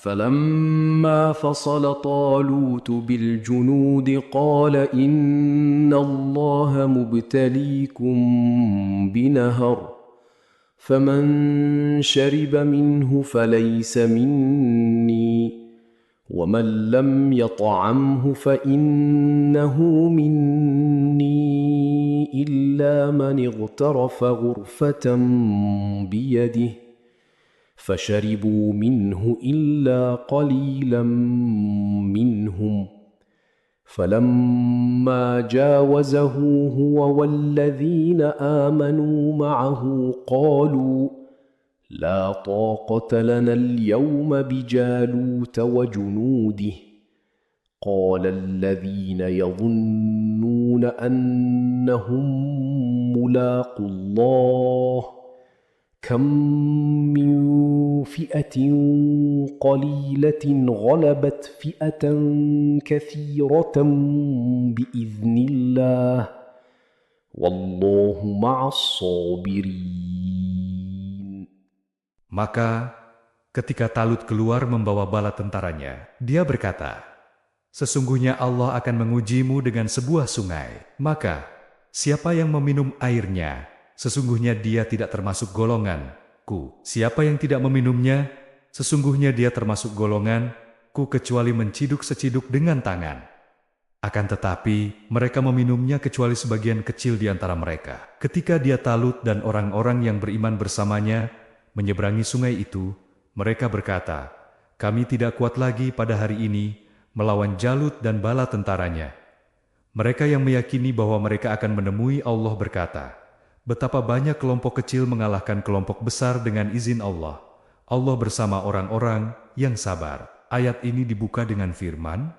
فلما فصل طالوت بالجنود قال إن الله مبتليكم بنهر فمن شرب منه فليس مني ومن لم يطعمه فإنه مني إلا من اغترف غرفة بيده فشربوا منه إلا قليلا منهم فلما جاوزه هو والذين آمنوا معه قالوا لا طاقة لنا اليوم بجالوت وجنوده قال الذين يظنون أنهم ملاقو الله كم من فئة قليلة غلبت فئة كثيرة بإذن الله والله مع الصابرين. Maka ketika Talut keluar membawa bala tentaranya, dia berkata, Sesungguhnya Allah akan mengujimu dengan sebuah sungai. Maka, siapa yang meminum airnya, sesungguhnya dia tidak termasuk golonganku. Siapa yang tidak meminumnya, sesungguhnya dia termasuk golonganku kecuali menciduk seciduk dengan tangan. Akan tetapi, mereka meminumnya kecuali sebagian kecil di antara mereka. Ketika dia Talut dan orang-orang yang beriman bersamanya menyeberangi sungai itu, mereka berkata, "Kami tidak kuat lagi pada hari ini melawan Jalut dan bala tentaranya." Mereka yang meyakini bahwa mereka akan menemui Allah berkata, "Betapa banyak kelompok kecil mengalahkan kelompok besar dengan izin Allah. Allah bersama orang-orang yang sabar." Ayat ini dibuka dengan firman,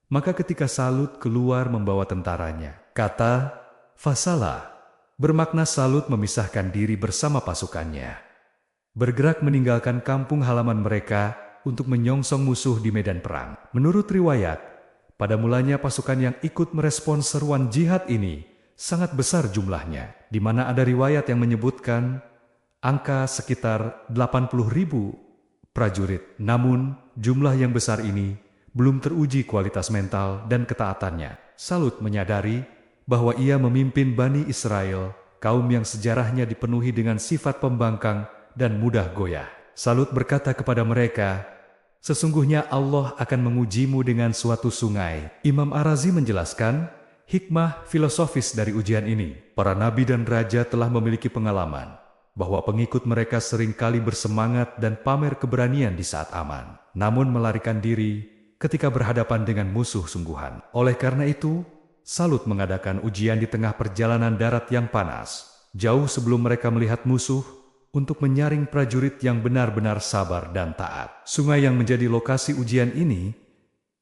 maka ketika Salut keluar membawa tentaranya, kata Fasalah bermakna Salut memisahkan diri bersama pasukannya, bergerak meninggalkan kampung halaman mereka untuk menyongsong musuh di medan perang. Menurut riwayat, pada mulanya pasukan yang ikut merespons seruan jihad ini sangat besar jumlahnya, di mana ada riwayat yang menyebutkan angka sekitar 80.000 prajurit. Namun, jumlah yang besar ini belum teruji kualitas mental dan ketaatannya. Salut menyadari bahwa ia memimpin Bani Israel, kaum yang sejarahnya dipenuhi dengan sifat pembangkang dan mudah goyah. Salut berkata kepada mereka, "Sesungguhnya Allah akan mengujimu dengan suatu sungai." Imam Ar-Razi menjelaskan hikmah filosofis dari ujian ini. Para nabi dan raja telah memiliki pengalaman bahwa pengikut mereka seringkali bersemangat dan pamer keberanian di saat aman, namun melarikan diri ketika berhadapan dengan musuh sungguhan. Oleh karena itu, Salut mengadakan ujian di tengah perjalanan darat yang panas, jauh sebelum mereka melihat musuh, untuk menyaring prajurit yang benar-benar sabar dan taat. Sungai yang menjadi lokasi ujian ini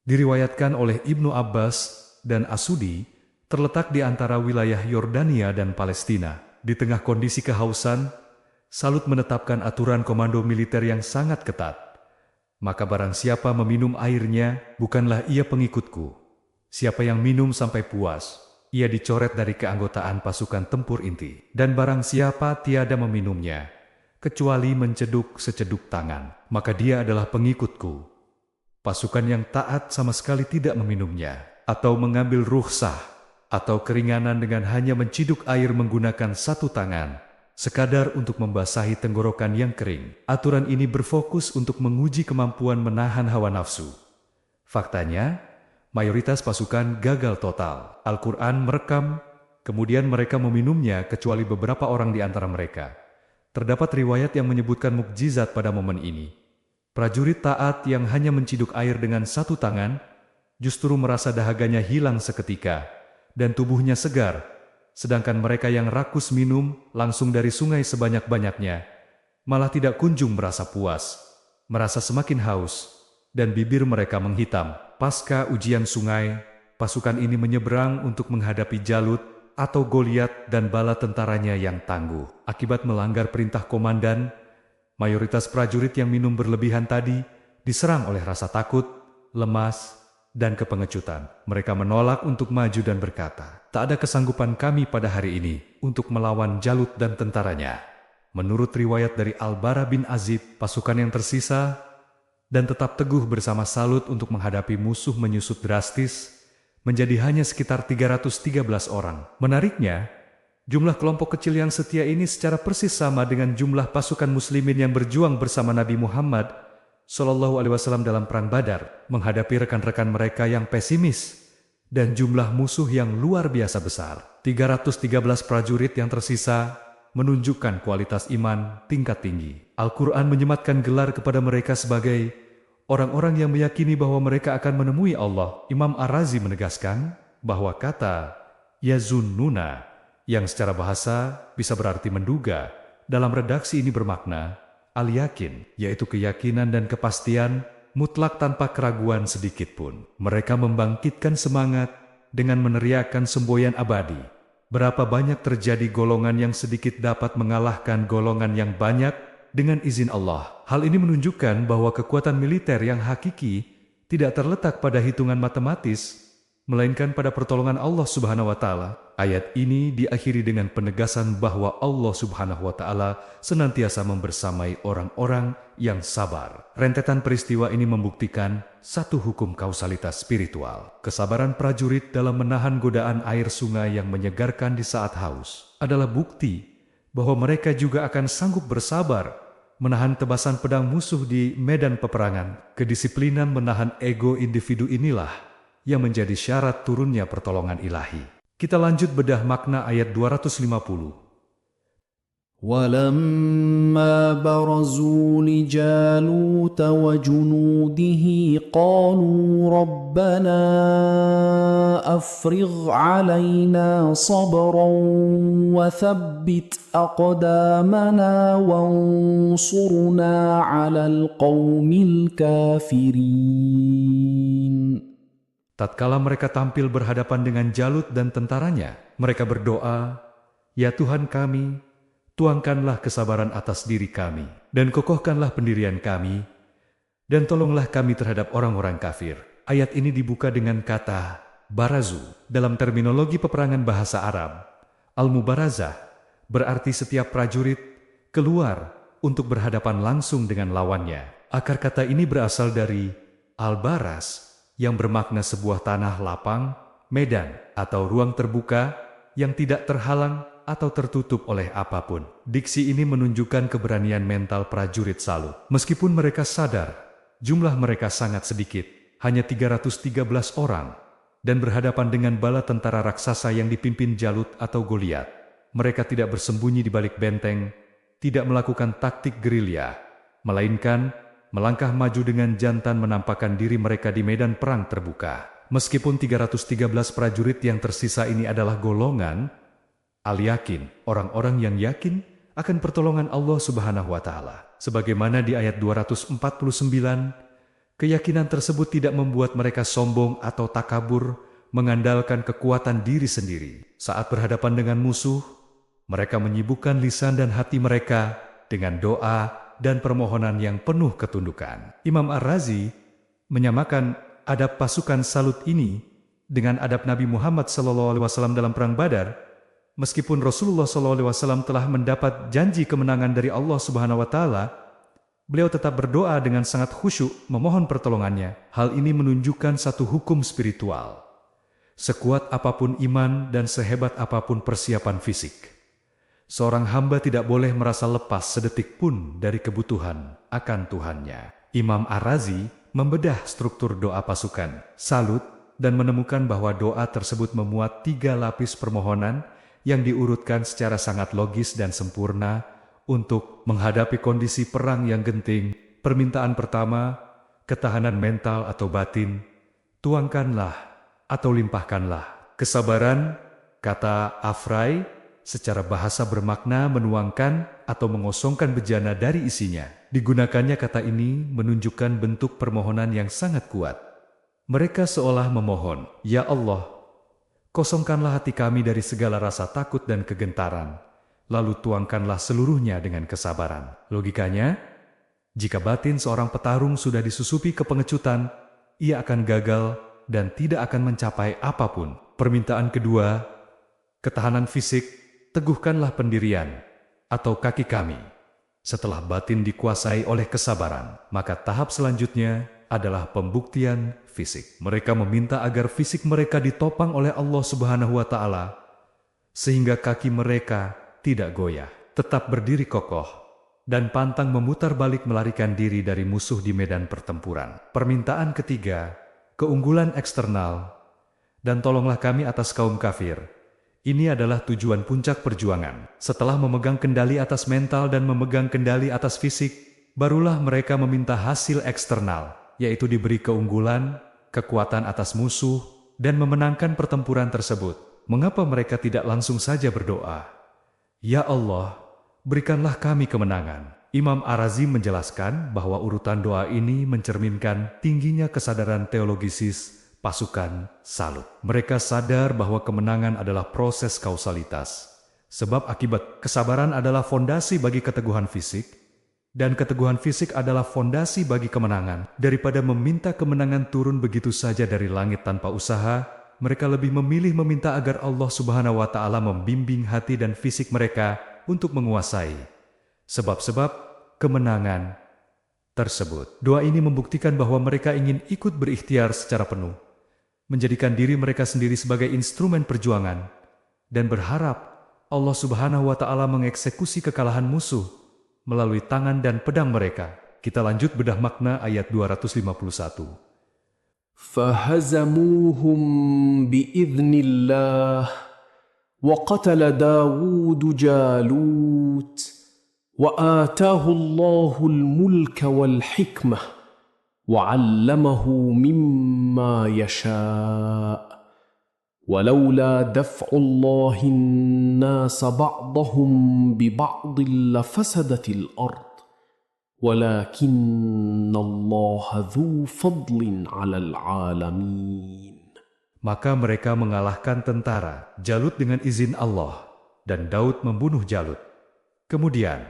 diriwayatkan oleh Ibnu Abbas dan As-Sudi terletak di antara wilayah Yordania dan Palestina. Di tengah kondisi kehausan, Salut menetapkan aturan komando militer yang sangat ketat. Maka barang siapa meminum airnya, bukanlah ia pengikutku. Siapa yang minum sampai puas, ia dicoret dari keanggotaan pasukan tempur inti. Dan barang siapa tiada meminumnya, kecuali menceduk seceduk tangan, maka dia adalah pengikutku. Pasukan yang taat sama sekali tidak meminumnya, atau mengambil rukhsah, atau keringanan dengan hanya menciduk air menggunakan satu tangan, sekadar untuk membasahi tenggorokan yang kering. Aturan ini berfokus untuk menguji kemampuan menahan hawa nafsu. Faktanya, mayoritas pasukan gagal total. Al-Quran merekam, kemudian mereka meminumnya kecuali beberapa orang di antara mereka. Terdapat riwayat yang menyebutkan mukjizat pada momen ini. Prajurit taat yang hanya menciduk air dengan satu tangan, justru merasa dahaganya hilang seketika, dan tubuhnya segar, sedangkan mereka yang rakus minum langsung dari sungai sebanyak-banyaknya, malah tidak kunjung merasa puas, merasa semakin haus, dan bibir mereka menghitam. Pasca ujian sungai, pasukan ini menyeberang untuk menghadapi Jalut atau Goliat dan bala tentaranya yang tangguh. Akibat melanggar perintah komandan, mayoritas prajurit yang minum berlebihan tadi diserang oleh rasa takut, lemas, dan kepengecutan. Mereka menolak untuk maju dan berkata, "Tak ada kesanggupan kami pada hari ini untuk melawan Jalut dan tentaranya." Menurut riwayat dari Al-Bara bin Azib, pasukan yang tersisa dan tetap teguh bersama Salut untuk menghadapi musuh menyusut drastis menjadi hanya sekitar 313 orang. Menariknya, jumlah kelompok kecil yang setia ini secara persis sama dengan jumlah pasukan muslimin yang berjuang bersama Nabi Muhammad SAW dalam Perang Badar, menghadapi rekan-rekan mereka yang pesimis dan jumlah musuh yang luar biasa besar. 313 prajurit yang tersisa menunjukkan kualitas iman tingkat tinggi. Al-Quran menyematkan gelar kepada mereka sebagai orang-orang yang meyakini bahwa mereka akan menemui Allah. Imam Ar-Razi menegaskan bahwa kata yazunnuna yang secara bahasa bisa berarti menduga, dalam redaksi ini bermakna al-yakin, yaitu keyakinan dan kepastian mutlak tanpa keraguan sedikit pun. Mereka membangkitkan semangat dengan meneriakkan semboyan abadi. Berapa banyak terjadi golongan yang sedikit dapat mengalahkan golongan yang banyak dengan izin Allah. Hal ini menunjukkan bahwa kekuatan militer yang hakiki tidak terletak pada hitungan matematis, melainkan pada pertolongan Allah Subhanahu wa Ta'ala. Ayat ini diakhiri dengan penegasan bahwa Allah Subhanahu wa Ta'ala senantiasa membersamai orang-orang yang sabar. Rentetan peristiwa ini membuktikan satu hukum kausalitas spiritual. Kesabaran prajurit dalam menahan godaan air sungai yang menyegarkan di saat haus adalah bukti bahwa mereka juga akan sanggup bersabar menahan tebasan pedang musuh di medan peperangan. Kedisiplinan menahan ego individu inilah yang menjadi syarat turunnya pertolongan ilahi. Kita lanjut bedah makna ayat 250. ولما برزوا لجالوت وجنوده قالوا ربنا أفرغ علينا صبرا وثبت أقدامنا وانصرنا على القوم الكافرين. Tatkala mereka tampil berhadapan dengan Jalut dan tentaranya, mereka berdoa, "Ya Tuhan kami, tuangkanlah kesabaran atas diri kami, dan kokohkanlah pendirian kami, dan tolonglah kami terhadap orang-orang kafir." Ayat ini dibuka dengan kata barazu. Dalam terminologi peperangan bahasa Arab, al-mubarazah berarti setiap prajurit keluar untuk berhadapan langsung dengan lawannya. Akar kata ini berasal dari al-baraz, yang bermakna sebuah tanah lapang, medan, atau ruang terbuka yang tidak terhalang atau tertutup oleh apapun. Diksi ini menunjukkan keberanian mental prajurit Salut. Meskipun mereka sadar, jumlah mereka sangat sedikit, hanya 313 orang, dan berhadapan dengan bala tentara raksasa yang dipimpin Jalut atau Goliat. Mereka tidak bersembunyi di balik benteng, tidak melakukan taktik gerilya, melainkan melangkah maju dengan jantan menampakkan diri mereka di medan perang terbuka. Meskipun 313 prajurit yang tersisa ini adalah golongan al-yakin, orang-orang yang yakin akan pertolongan Allah Subhanahu wa Ta'ala. Sebagaimana di ayat 249, keyakinan tersebut tidak membuat mereka sombong atau takabur, mengandalkan kekuatan diri sendiri. Saat berhadapan dengan musuh, mereka menyibukkan lisan dan hati mereka dengan doa dan permohonan yang penuh ketundukan. Imam Ar-Razi menyamakan adab pasukan Salut ini dengan adab Nabi Muhammad SAW dalam Perang Badar. Meskipun Rasulullah SAW telah mendapat janji kemenangan dari Allah Subhanahu wa Ta'ala, beliau tetap berdoa dengan sangat khusyuk memohon pertolongannya. Hal ini menunjukkan satu hukum spiritual. Sekuat apapun iman dan sehebat apapun persiapan fisik, seorang hamba tidak boleh merasa lepas sedetik pun dari kebutuhan akan Tuhannya. Imam Ar-Razi membedah struktur doa pasukan Salut dan menemukan bahwa doa tersebut memuat 3 lapis permohonan yang diurutkan secara sangat logis dan sempurna untuk menghadapi kondisi perang yang genting. Permintaan pertama, ketahanan mental atau batin, tuangkanlah atau limpahkanlah. Kesabaran, kata Afrai, secara bahasa bermakna menuangkan atau mengosongkan bejana dari isinya. Digunakannya kata ini menunjukkan bentuk permohonan yang sangat kuat. Mereka seolah memohon, "Ya Allah, kosongkanlah hati kami dari segala rasa takut dan kegentaran, lalu tuangkanlah seluruhnya dengan kesabaran." Logikanya, jika batin seorang petarung sudah disusupi kepengecutan, ia akan gagal dan tidak akan mencapai apapun. Permintaan kedua, ketahanan fisik, teguhkanlah pendirian atau kaki kami. Setelah batin dikuasai oleh kesabaran, maka tahap selanjutnya adalah pembuktian fisik. Mereka meminta agar fisik mereka ditopang oleh Allah Subhanahu wa Ta'ala, sehingga kaki mereka tidak goyah, tetap berdiri kokoh, dan pantang memutar balik melarikan diri dari musuh di medan pertempuran. Permintaan ketiga, keunggulan eksternal, dan tolonglah kami atas kaum kafir. Ini adalah tujuan puncak perjuangan. Setelah memegang kendali atas mental dan memegang kendali atas fisik, barulah mereka meminta hasil eksternal, yaitu diberi keunggulan, kekuatan atas musuh, dan memenangkan pertempuran tersebut. Mengapa mereka tidak langsung saja berdoa, "Ya Allah, berikanlah kami kemenangan"? Imam Ar-Razi menjelaskan bahwa urutan doa ini mencerminkan tingginya kesadaran teologisis pasukan Salut. Mereka sadar bahwa kemenangan adalah proses kausalitas, sebab akibat kesabaran adalah fondasi bagi keteguhan fisik, dan keteguhan fisik adalah fondasi bagi kemenangan. Daripada meminta kemenangan turun begitu saja dari langit tanpa usaha, mereka lebih memilih meminta agar Allah Subhanahu wa Ta'ala membimbing hati dan fisik mereka untuk menguasai sebab-sebab kemenangan tersebut. Doa ini membuktikan bahwa mereka ingin ikut berikhtiar secara penuh, menjadikan diri mereka sendiri sebagai instrumen perjuangan, dan berharap Allah Subhanahu wa Ta'ala mengeksekusi kekalahan musuh melalui tangan dan pedang mereka. Kita lanjut bedah makna ayat 251. فهزموهم بإذن الله وقتل داود جالوت وآتاه الله الملك والحكمة وعلمه مما يشاء ولولا دفع الله الناس بعضهم ببعض لفسدت الأرض ولكن الله ذو فضل على العالمين. Maka mereka mengalahkan tentara Jalut dengan izin Allah, dan Daud membunuh Jalut. Kemudian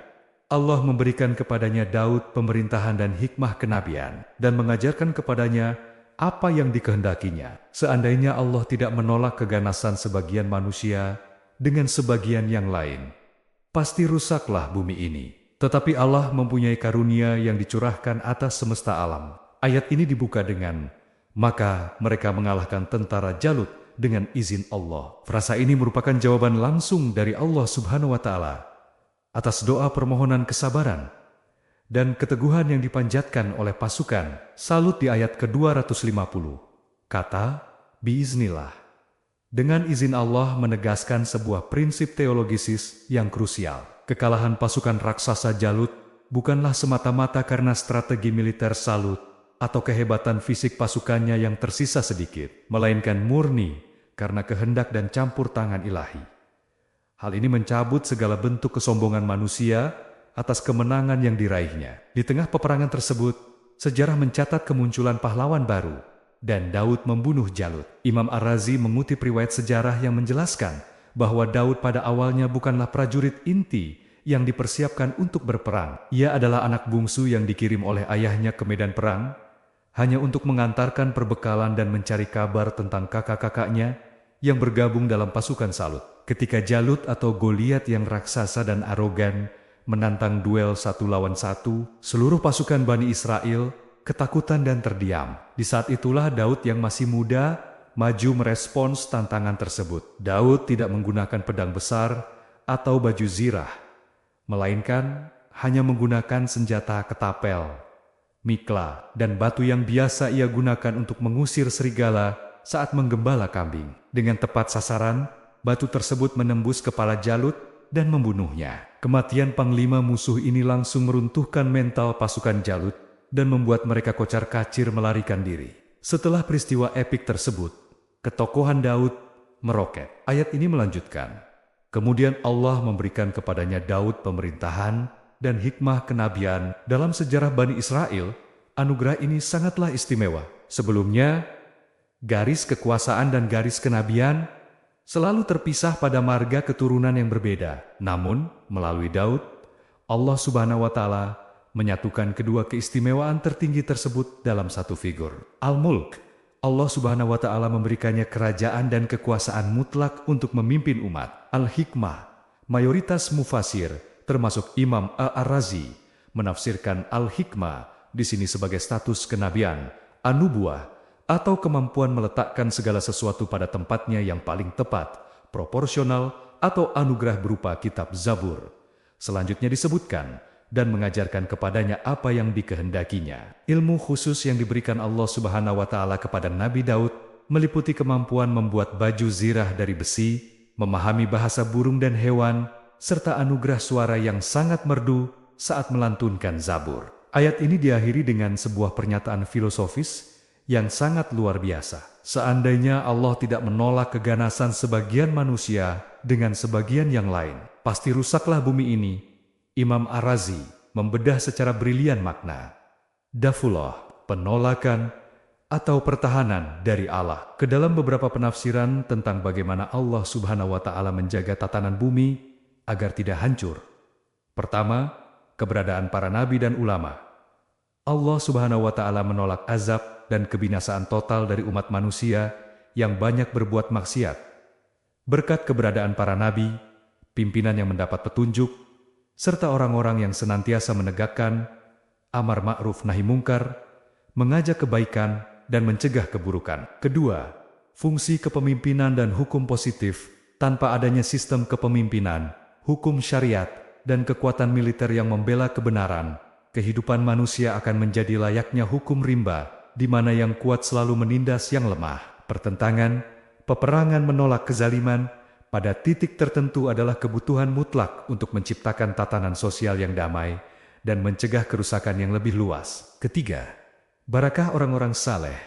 Allah memberikan kepadanya Daud pemerintahan dan hikmah kenabian, dan mengajarkan kepadanya apa yang dikehendakinya. Seandainya Allah tidak menolak keganasan sebagian manusia dengan sebagian yang lain, pasti rusaklah bumi ini. Tetapi Allah mempunyai karunia yang dicurahkan atas semesta alam. Ayat ini dibuka dengan, maka mereka mengalahkan tentara Jalut dengan izin Allah. Frasa ini merupakan jawaban langsung dari Allah Subhanahu wa Ta'ala atas doa permohonan kesabaran dan keteguhan yang dipanjatkan oleh pasukan Salut di ayat ke-250. Kata, biiznillah, dengan izin Allah menegaskan sebuah prinsip teologisis yang krusial. Kekalahan pasukan raksasa Jalut bukanlah semata-mata karena strategi militer Salut atau kehebatan fisik pasukannya yang tersisa sedikit, melainkan murni karena kehendak dan campur tangan ilahi. Hal ini mencabut segala bentuk kesombongan manusia atas kemenangan yang diraihnya. Di tengah peperangan tersebut, sejarah mencatat kemunculan pahlawan baru, dan Daud membunuh Jalut. Imam Ar-Razi mengutip riwayat sejarah yang menjelaskan bahwa Daud pada awalnya bukanlah prajurit inti yang dipersiapkan untuk berperang. Ia adalah anak bungsu yang dikirim oleh ayahnya ke medan perang, hanya untuk mengantarkan perbekalan dan mencari kabar tentang kakak-kakaknya yang bergabung dalam pasukan Salut. Ketika Jalut atau Goliat yang raksasa dan arogan menantang duel 1 lawan 1, seluruh pasukan Bani Israel ketakutan dan terdiam. Di saat itulah Daud yang masih muda maju merespons tantangan tersebut. Daud tidak menggunakan pedang besar atau baju zirah, melainkan hanya menggunakan senjata ketapel, mikla, dan batu yang biasa ia gunakan untuk mengusir serigala saat menggembala kambing. Dengan tepat sasaran, batu tersebut menembus kepala Jalut dan membunuhnya. Kematian panglima musuh ini langsung meruntuhkan mental pasukan Jalut dan membuat mereka kocar-kacir melarikan diri. Setelah peristiwa epik tersebut, ketokohan Daud meroket. Ayat ini melanjutkan, kemudian Allah memberikan kepadanya Daud pemerintahan dan hikmah kenabian. Dalam sejarah Bani Israel, anugerah ini sangatlah istimewa. Sebelumnya, garis kekuasaan dan garis kenabian selalu terpisah pada marga keturunan yang berbeda. Namun, melalui Daud, Allah Subhanahu wa Ta'ala menyatukan kedua keistimewaan tertinggi tersebut dalam satu figur. Al-Mulk, Allah Subhanahu wa Ta'ala memberikannya kerajaan dan kekuasaan mutlak untuk memimpin umat. Al-Hikmah, mayoritas mufasir, termasuk Imam Ar-Razi, menafsirkan Al-Hikmah di sini sebagai status kenabian, an-nubuwah, atau kemampuan meletakkan segala sesuatu pada tempatnya yang paling tepat, proporsional, atau anugerah berupa kitab Zabur. Selanjutnya disebutkan, dan mengajarkan kepadanya apa yang dikehendakinya. Ilmu khusus yang diberikan Allah Subhanahu wa Ta'ala kepada Nabi Daud meliputi kemampuan membuat baju zirah dari besi, memahami bahasa burung dan hewan, serta anugerah suara yang sangat merdu saat melantunkan Zabur. Ayat ini diakhiri dengan sebuah pernyataan filosofis yang sangat luar biasa. Seandainya Allah tidak menolak keganasan sebagian manusia dengan sebagian yang lain, pasti rusaklah bumi ini. Imam Ar-Razi membedah secara brilian makna dafullah, penolakan atau pertahanan dari Allah, ke dalam beberapa penafsiran tentang bagaimana Allah Subhanahu wa Ta'ala menjaga tatanan bumi agar tidak hancur. Pertama, keberadaan para nabi dan ulama. Allah Subhanahu wa Ta'ala menolak azab dan kebinasaan total dari umat manusia yang banyak berbuat maksiat. Berkat keberadaan para nabi, pimpinan yang mendapat petunjuk, serta orang-orang yang senantiasa menegakkan amar ma'ruf nahi mungkar, mengajak kebaikan, dan mencegah keburukan. Kedua, fungsi kepemimpinan dan hukum positif. Tanpa adanya sistem kepemimpinan, hukum syariat, dan kekuatan militer yang membela kebenaran, kehidupan manusia akan menjadi layaknya hukum rimba, di mana yang kuat selalu menindas yang lemah. Pertentangan, peperangan menolak kezaliman, pada titik tertentu adalah kebutuhan mutlak untuk menciptakan tatanan sosial yang damai dan mencegah kerusakan yang lebih luas. Ketiga, barakah orang-orang saleh.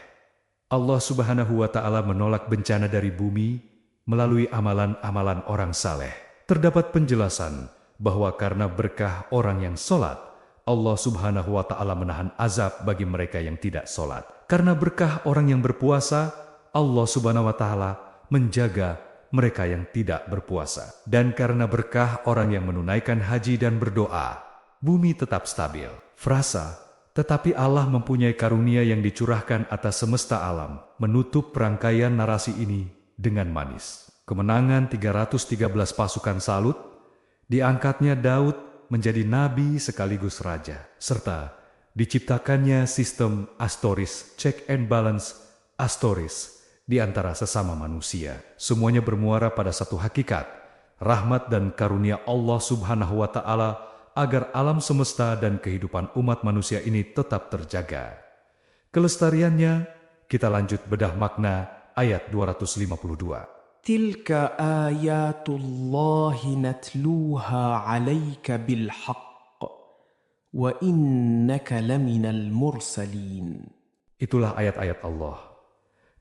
Allah Subhanahu wa Ta'ala menolak bencana dari bumi melalui amalan-amalan orang saleh. Terdapat penjelasan bahwa karena berkah orang yang sholat, Allah Subhanahu wa Ta'ala menahan azab bagi mereka yang tidak sholat. Karena berkah orang yang berpuasa, Allah Subhanahu wa Ta'ala menjaga mereka yang tidak berpuasa. Dan karena berkah orang yang menunaikan haji dan berdoa, bumi tetap stabil. Frasa, tetapi Allah mempunyai karunia yang dicurahkan atas semesta alam, menutup rangkaian narasi ini dengan manis. Kemenangan 313 pasukan Salut, diangkatnya Daud menjadi nabi sekaligus raja, serta diciptakannya sistem Astoris, check and balance Astoris, di antara sesama manusia. Semuanya bermuara pada satu hakikat, rahmat dan karunia Allah Subhanahu wa Ta'ala agar alam semesta dan kehidupan umat manusia ini tetap terjaga. Kelestariannya, kita lanjut bedah makna ayat 252. Tilka ayatullahi natluha alaika bilhaq wa innaka laminal mursalin. Itulah ayat-ayat Allah.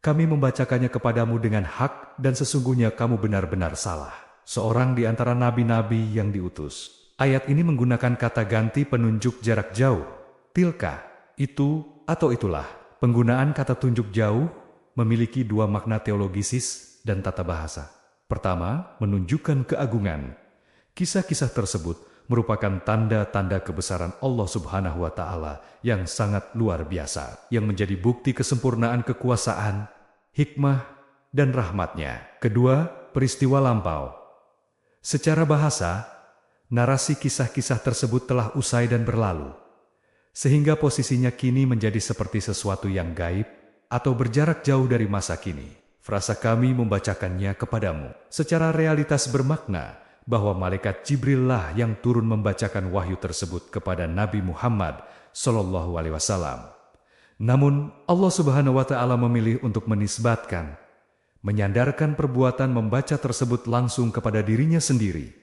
Kami membacakannya kepadamu dengan hak dan sesungguhnya kamu benar-benar salah. Seorang di antara nabi-nabi yang diutus. Ayat ini menggunakan kata ganti penunjuk jarak jauh. Tilka, itu atau itulah. Penggunaan kata tunjuk jauh memiliki dua makna teologisis dan tata bahasa. Pertama, menunjukkan keagungan. Kisah-kisah tersebut merupakan tanda-tanda kebesaran Allah Subhanahu wa Ta'ala yang sangat luar biasa, yang menjadi bukti kesempurnaan kekuasaan, hikmah, dan rahmatnya. Kedua, peristiwa lampau. Secara bahasa, narasi kisah-kisah tersebut telah usai dan berlalu, sehingga posisinya kini menjadi seperti sesuatu yang gaib atau berjarak jauh dari masa kini. Frasa kami membacakannya kepadamu secara realitas bermakna bahwa malaikat Jibril lah yang turun membacakan wahyu tersebut kepada Nabi Muhammad Sallallahu Alaihi Wasallam. Namun Allah Subhanahu Wa Ta'ala memilih untuk menisbatkan, menyandarkan perbuatan membaca tersebut langsung kepada dirinya sendiri.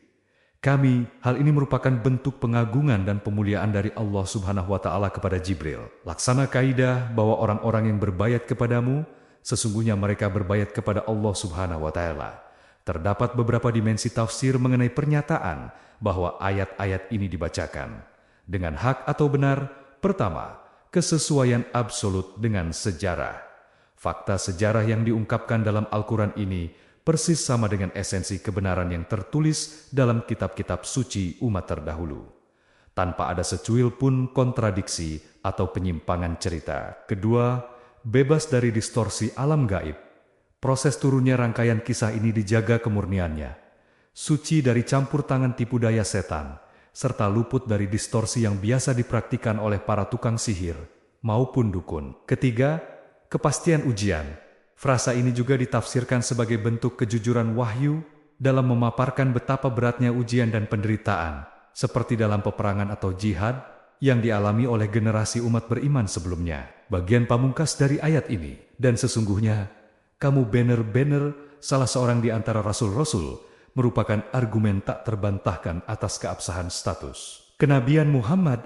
Hal ini merupakan bentuk pengagungan dan pemuliaan dari Allah Subhanahu Wa Ta'ala kepada Jibril. Laksana kaidah bahwa orang-orang yang berbayat kepadamu, sesungguhnya mereka berbayat kepada Allah Subhanahu Wa Ta'ala. Terdapat beberapa dimensi tafsir mengenai pernyataan bahwa ayat-ayat ini dibacakan dengan hak atau benar. Pertama, kesesuaian absolut dengan sejarah. Fakta sejarah yang diungkapkan dalam Al-Quran ini persis sama dengan esensi kebenaran yang tertulis dalam kitab-kitab suci umat terdahulu, tanpa ada secuil pun kontradiksi atau penyimpangan cerita. Kedua, bebas dari distorsi alam gaib. Proses turunnya rangkaian kisah ini dijaga kemurniannya, suci dari campur tangan tipu daya setan, serta luput dari distorsi yang biasa dipraktikkan oleh para tukang sihir maupun dukun. Ketiga, kepastian ujian. Frasa ini juga ditafsirkan sebagai bentuk kejujuran wahyu dalam memaparkan betapa beratnya ujian dan penderitaan, seperti dalam peperangan atau jihad yang dialami oleh generasi umat beriman sebelumnya. Bagian pamungkas dari ayat ini, dan sesungguhnya kamu benar-benar salah seorang di antara rasul-rasul, merupakan argumen tak terbantahkan atas keabsahan status kenabian Muhammad.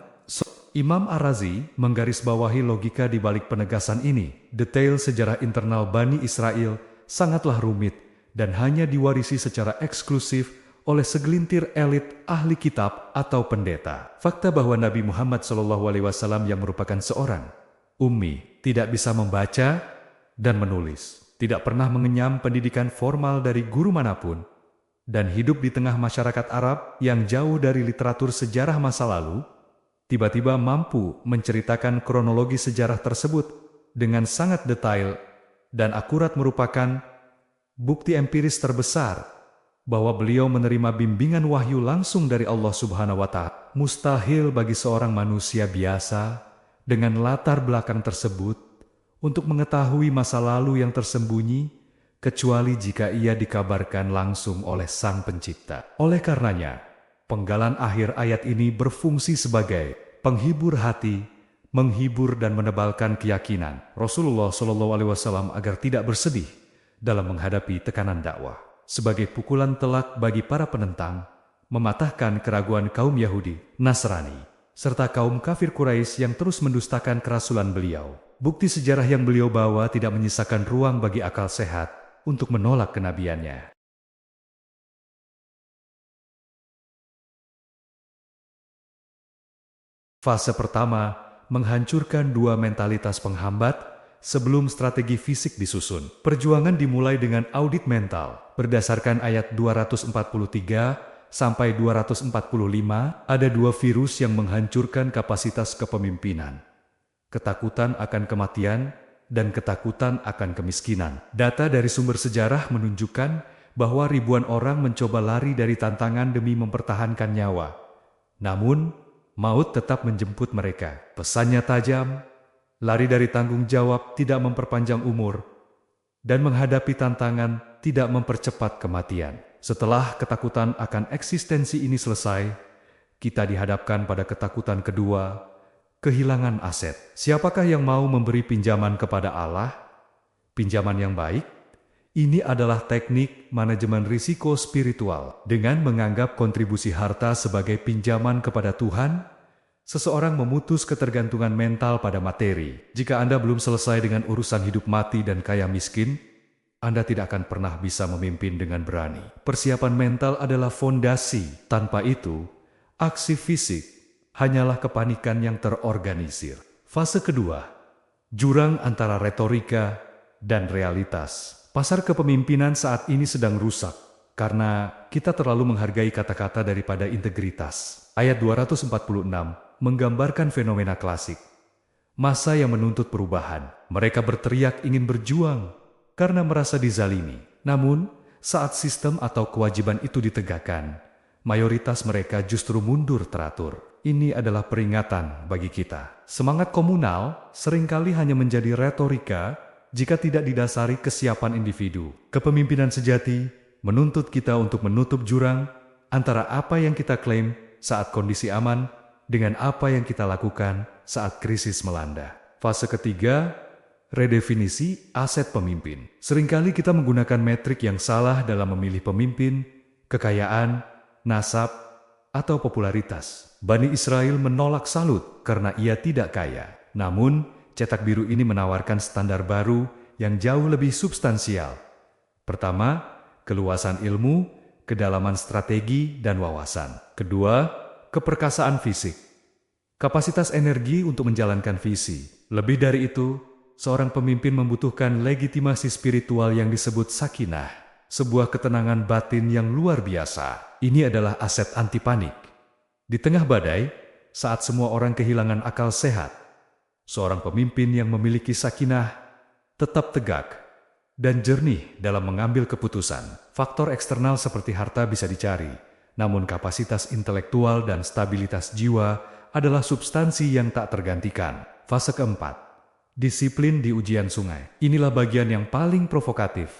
Imam Ar-Razi menggarisbawahi logika di balik penegasan ini. Detail sejarah internal Bani Israel sangatlah rumit dan hanya diwarisi secara eksklusif oleh segelintir elit ahli kitab atau pendeta. Fakta bahwa Nabi Muhammad SAW yang merupakan seorang ummi, tidak bisa membaca dan menulis, tidak pernah mengenyam pendidikan formal dari guru manapun, dan hidup di tengah masyarakat Arab yang jauh dari literatur sejarah masa lalu, tiba-tiba mampu menceritakan kronologi sejarah tersebut dengan sangat detail dan akurat merupakan bukti empiris terbesar bahwa beliau menerima bimbingan wahyu langsung dari Allah Subhanahu wa Ta'ala. Mustahil bagi seorang manusia biasa dengan latar belakang tersebut untuk mengetahui masa lalu yang tersembunyi, kecuali jika ia dikabarkan langsung oleh Sang Pencipta. Oleh karenanya, penggalan akhir ayat ini berfungsi sebagai penghibur hati, menghibur dan menebalkan keyakinan Rasulullah SAW agar tidak bersedih dalam menghadapi tekanan dakwah. Sebagai pukulan telak bagi para penentang, mematahkan keraguan kaum Yahudi, Nasrani, serta kaum kafir Quraisy yang terus mendustakan kerasulan beliau. Bukti sejarah yang beliau bawa tidak menyisakan ruang bagi akal sehat untuk menolak kenabiannya. Fase pertama, menghancurkan dua mentalitas penghambat sebelum strategi fisik disusun. Perjuangan dimulai dengan audit mental. Berdasarkan ayat 243 sampai 245, ada dua virus yang menghancurkan kapasitas kepemimpinan. Ketakutan akan kematian dan ketakutan akan kemiskinan. Data dari sumber sejarah menunjukkan bahwa ribuan orang mencoba lari dari tantangan demi mempertahankan nyawa. Namun, maut tetap menjemput mereka. Pesannya tajam, lari dari tanggung jawab tidak memperpanjang umur, dan menghadapi tantangan tidak mempercepat kematian. Setelah ketakutan akan eksistensi ini selesai, kita dihadapkan pada ketakutan kedua, kehilangan aset. Siapakah yang mau memberi pinjaman kepada Allah? Pinjaman yang baik? Ini adalah teknik manajemen risiko spiritual. Dengan menganggap kontribusi harta sebagai pinjaman kepada Tuhan, seseorang memutus ketergantungan mental pada materi. Jika Anda belum selesai dengan urusan hidup mati dan kaya miskin, Anda tidak akan pernah bisa memimpin dengan berani. Persiapan mental adalah fondasi. Tanpa itu, aksi fisik hanyalah kepanikan yang terorganisir. Fase kedua, jurang antara retorika dan realitas. Pasar kepemimpinan saat ini sedang rusak karena kita terlalu menghargai kata-kata daripada integritas. Ayat 246 menggambarkan fenomena klasik. Masa yang menuntut perubahan. Mereka berteriak ingin berjuang karena merasa dizalimi. Namun, saat sistem atau kewajiban itu ditegakkan, mayoritas mereka justru mundur teratur. Ini adalah peringatan bagi kita. Semangat komunal seringkali hanya menjadi retorika jika tidak didasari kesiapan individu. Kepemimpinan sejati menuntut kita untuk menutup jurang antara apa yang kita klaim saat kondisi aman dengan apa yang kita lakukan saat krisis melanda. Fase ketiga, redefinisi aset pemimpin. Seringkali kita menggunakan metrik yang salah dalam memilih pemimpin, kekayaan, nasab, atau popularitas. Bani Israel menolak Salut karena ia tidak kaya. Namun, cetak biru ini menawarkan standar baru yang jauh lebih substansial. Pertama, keluasan ilmu, kedalaman strategi, dan wawasan. Kedua, keperkasaan fisik. Kapasitas energi untuk menjalankan visi. Lebih dari itu, seorang pemimpin membutuhkan legitimasi spiritual yang disebut sakinah, sebuah ketenangan batin yang luar biasa. Ini adalah aset anti panik. Di tengah badai, saat semua orang kehilangan akal sehat, seorang pemimpin yang memiliki sakinah tetap tegak dan jernih dalam mengambil keputusan. Faktor eksternal seperti harta bisa dicari, namun kapasitas intelektual dan stabilitas jiwa adalah substansi yang tak tergantikan. Fase keempat, disiplin di ujian sungai. Inilah bagian yang paling provokatif.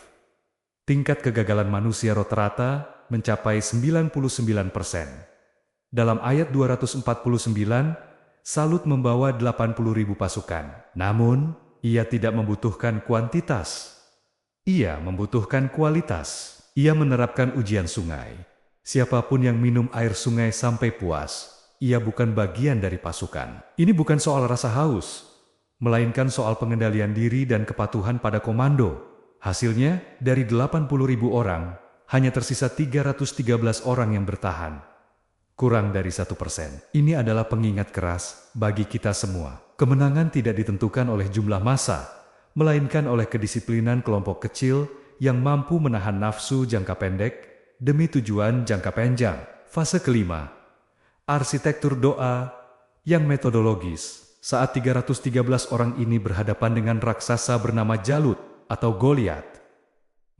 Tingkat kegagalan manusia rata-rata mencapai 99%. Dalam ayat 249, Salut membawa 80.000 pasukan. Namun, ia tidak membutuhkan kuantitas. Ia membutuhkan kualitas. Ia menerapkan ujian sungai. Siapapun yang minum air sungai sampai puas, ia bukan bagian dari pasukan. Ini bukan soal rasa haus, melainkan soal pengendalian diri dan kepatuhan pada komando. Hasilnya, dari 80.000 orang, hanya tersisa 313 orang yang bertahan. Kurang dari 1%. Ini adalah pengingat keras bagi kita semua. Kemenangan tidak ditentukan oleh jumlah massa, melainkan oleh kedisiplinan kelompok kecil yang mampu menahan nafsu jangka pendek demi tujuan jangka panjang. Fase kelima, arsitektur doa yang metodologis. Saat 313 orang ini berhadapan dengan raksasa bernama Jalut atau Goliat,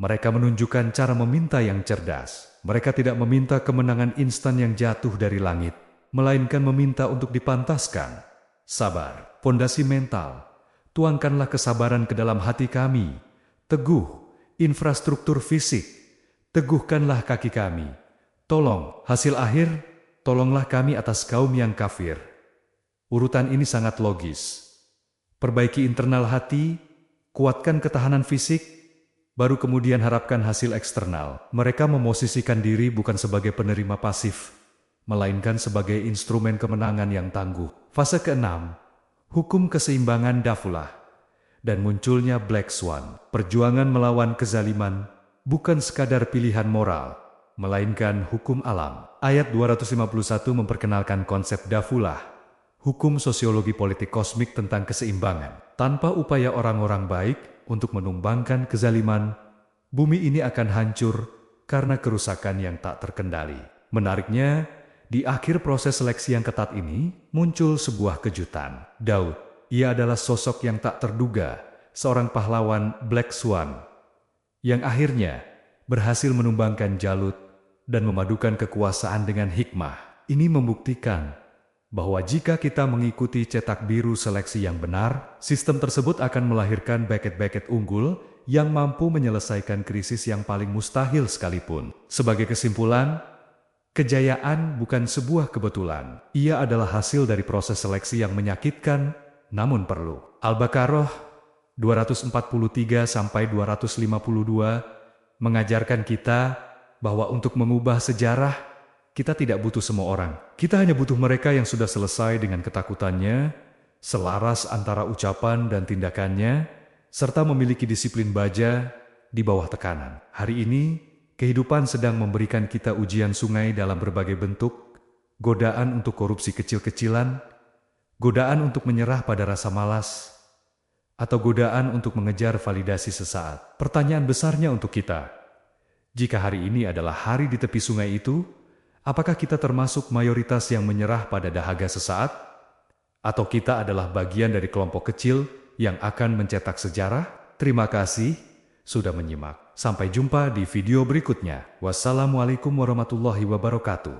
mereka menunjukkan cara meminta yang cerdas. Mereka tidak meminta kemenangan instan yang jatuh dari langit, melainkan meminta untuk dipantaskan. Sabar, pondasi mental. Tuangkanlah kesabaran ke dalam hati kami. Teguh, infrastruktur fisik. Teguhkanlah kaki kami. Tolong, hasil akhir, tolonglah kami atas kaum yang kafir. Urutan ini sangat logis. Perbaiki internal hati, kuatkan ketahanan fisik, baru kemudian harapkan hasil eksternal. Mereka memosisikan diri bukan sebagai penerima pasif, melainkan sebagai instrumen kemenangan yang tangguh. Fase ke-6, hukum keseimbangan Dafulah, dan munculnya Black Swan. Perjuangan melawan kezaliman bukan sekadar pilihan moral, melainkan hukum alam. Ayat 251 memperkenalkan konsep Dafulah, hukum sosiologi politik kosmik tentang keseimbangan. Tanpa upaya orang-orang baik untuk menumbangkan kezaliman, bumi ini akan hancur karena kerusakan yang tak terkendali. Menariknya, di akhir proses seleksi yang ketat ini, muncul sebuah kejutan. Daud, ia adalah sosok yang tak terduga, seorang pahlawan Black Swan, yang akhirnya berhasil menumbangkan Jalut dan memadukan kekuasaan dengan hikmah. Ini membuktikan bahwa jika kita mengikuti cetak biru seleksi yang benar, sistem tersebut akan melahirkan beket-beket unggul yang mampu menyelesaikan krisis yang paling mustahil sekalipun. Sebagai kesimpulan, kejayaan bukan sebuah kebetulan. Ia adalah hasil dari proses seleksi yang menyakitkan, namun perlu. Al-Baqarah 243-252 mengajarkan kita bahwa untuk mengubah sejarah, kita tidak butuh semua orang. Kita hanya butuh mereka yang sudah selesai dengan ketakutannya, selaras antara ucapan dan tindakannya, serta memiliki disiplin baja di bawah tekanan. Hari ini, kehidupan sedang memberikan kita ujian sungai dalam berbagai bentuk, godaan untuk korupsi kecil-kecilan, godaan untuk menyerah pada rasa malas, atau godaan untuk mengejar validasi sesaat. Pertanyaan besarnya untuk kita, jika hari ini adalah hari di tepi sungai itu, apakah kita termasuk mayoritas yang menyerah pada dahaga sesaat? Atau kita adalah bagian dari kelompok kecil yang akan mencetak sejarah? Terima kasih sudah menyimak. Sampai jumpa di video berikutnya. Wassalamualaikum warahmatullahi wabarakatuh.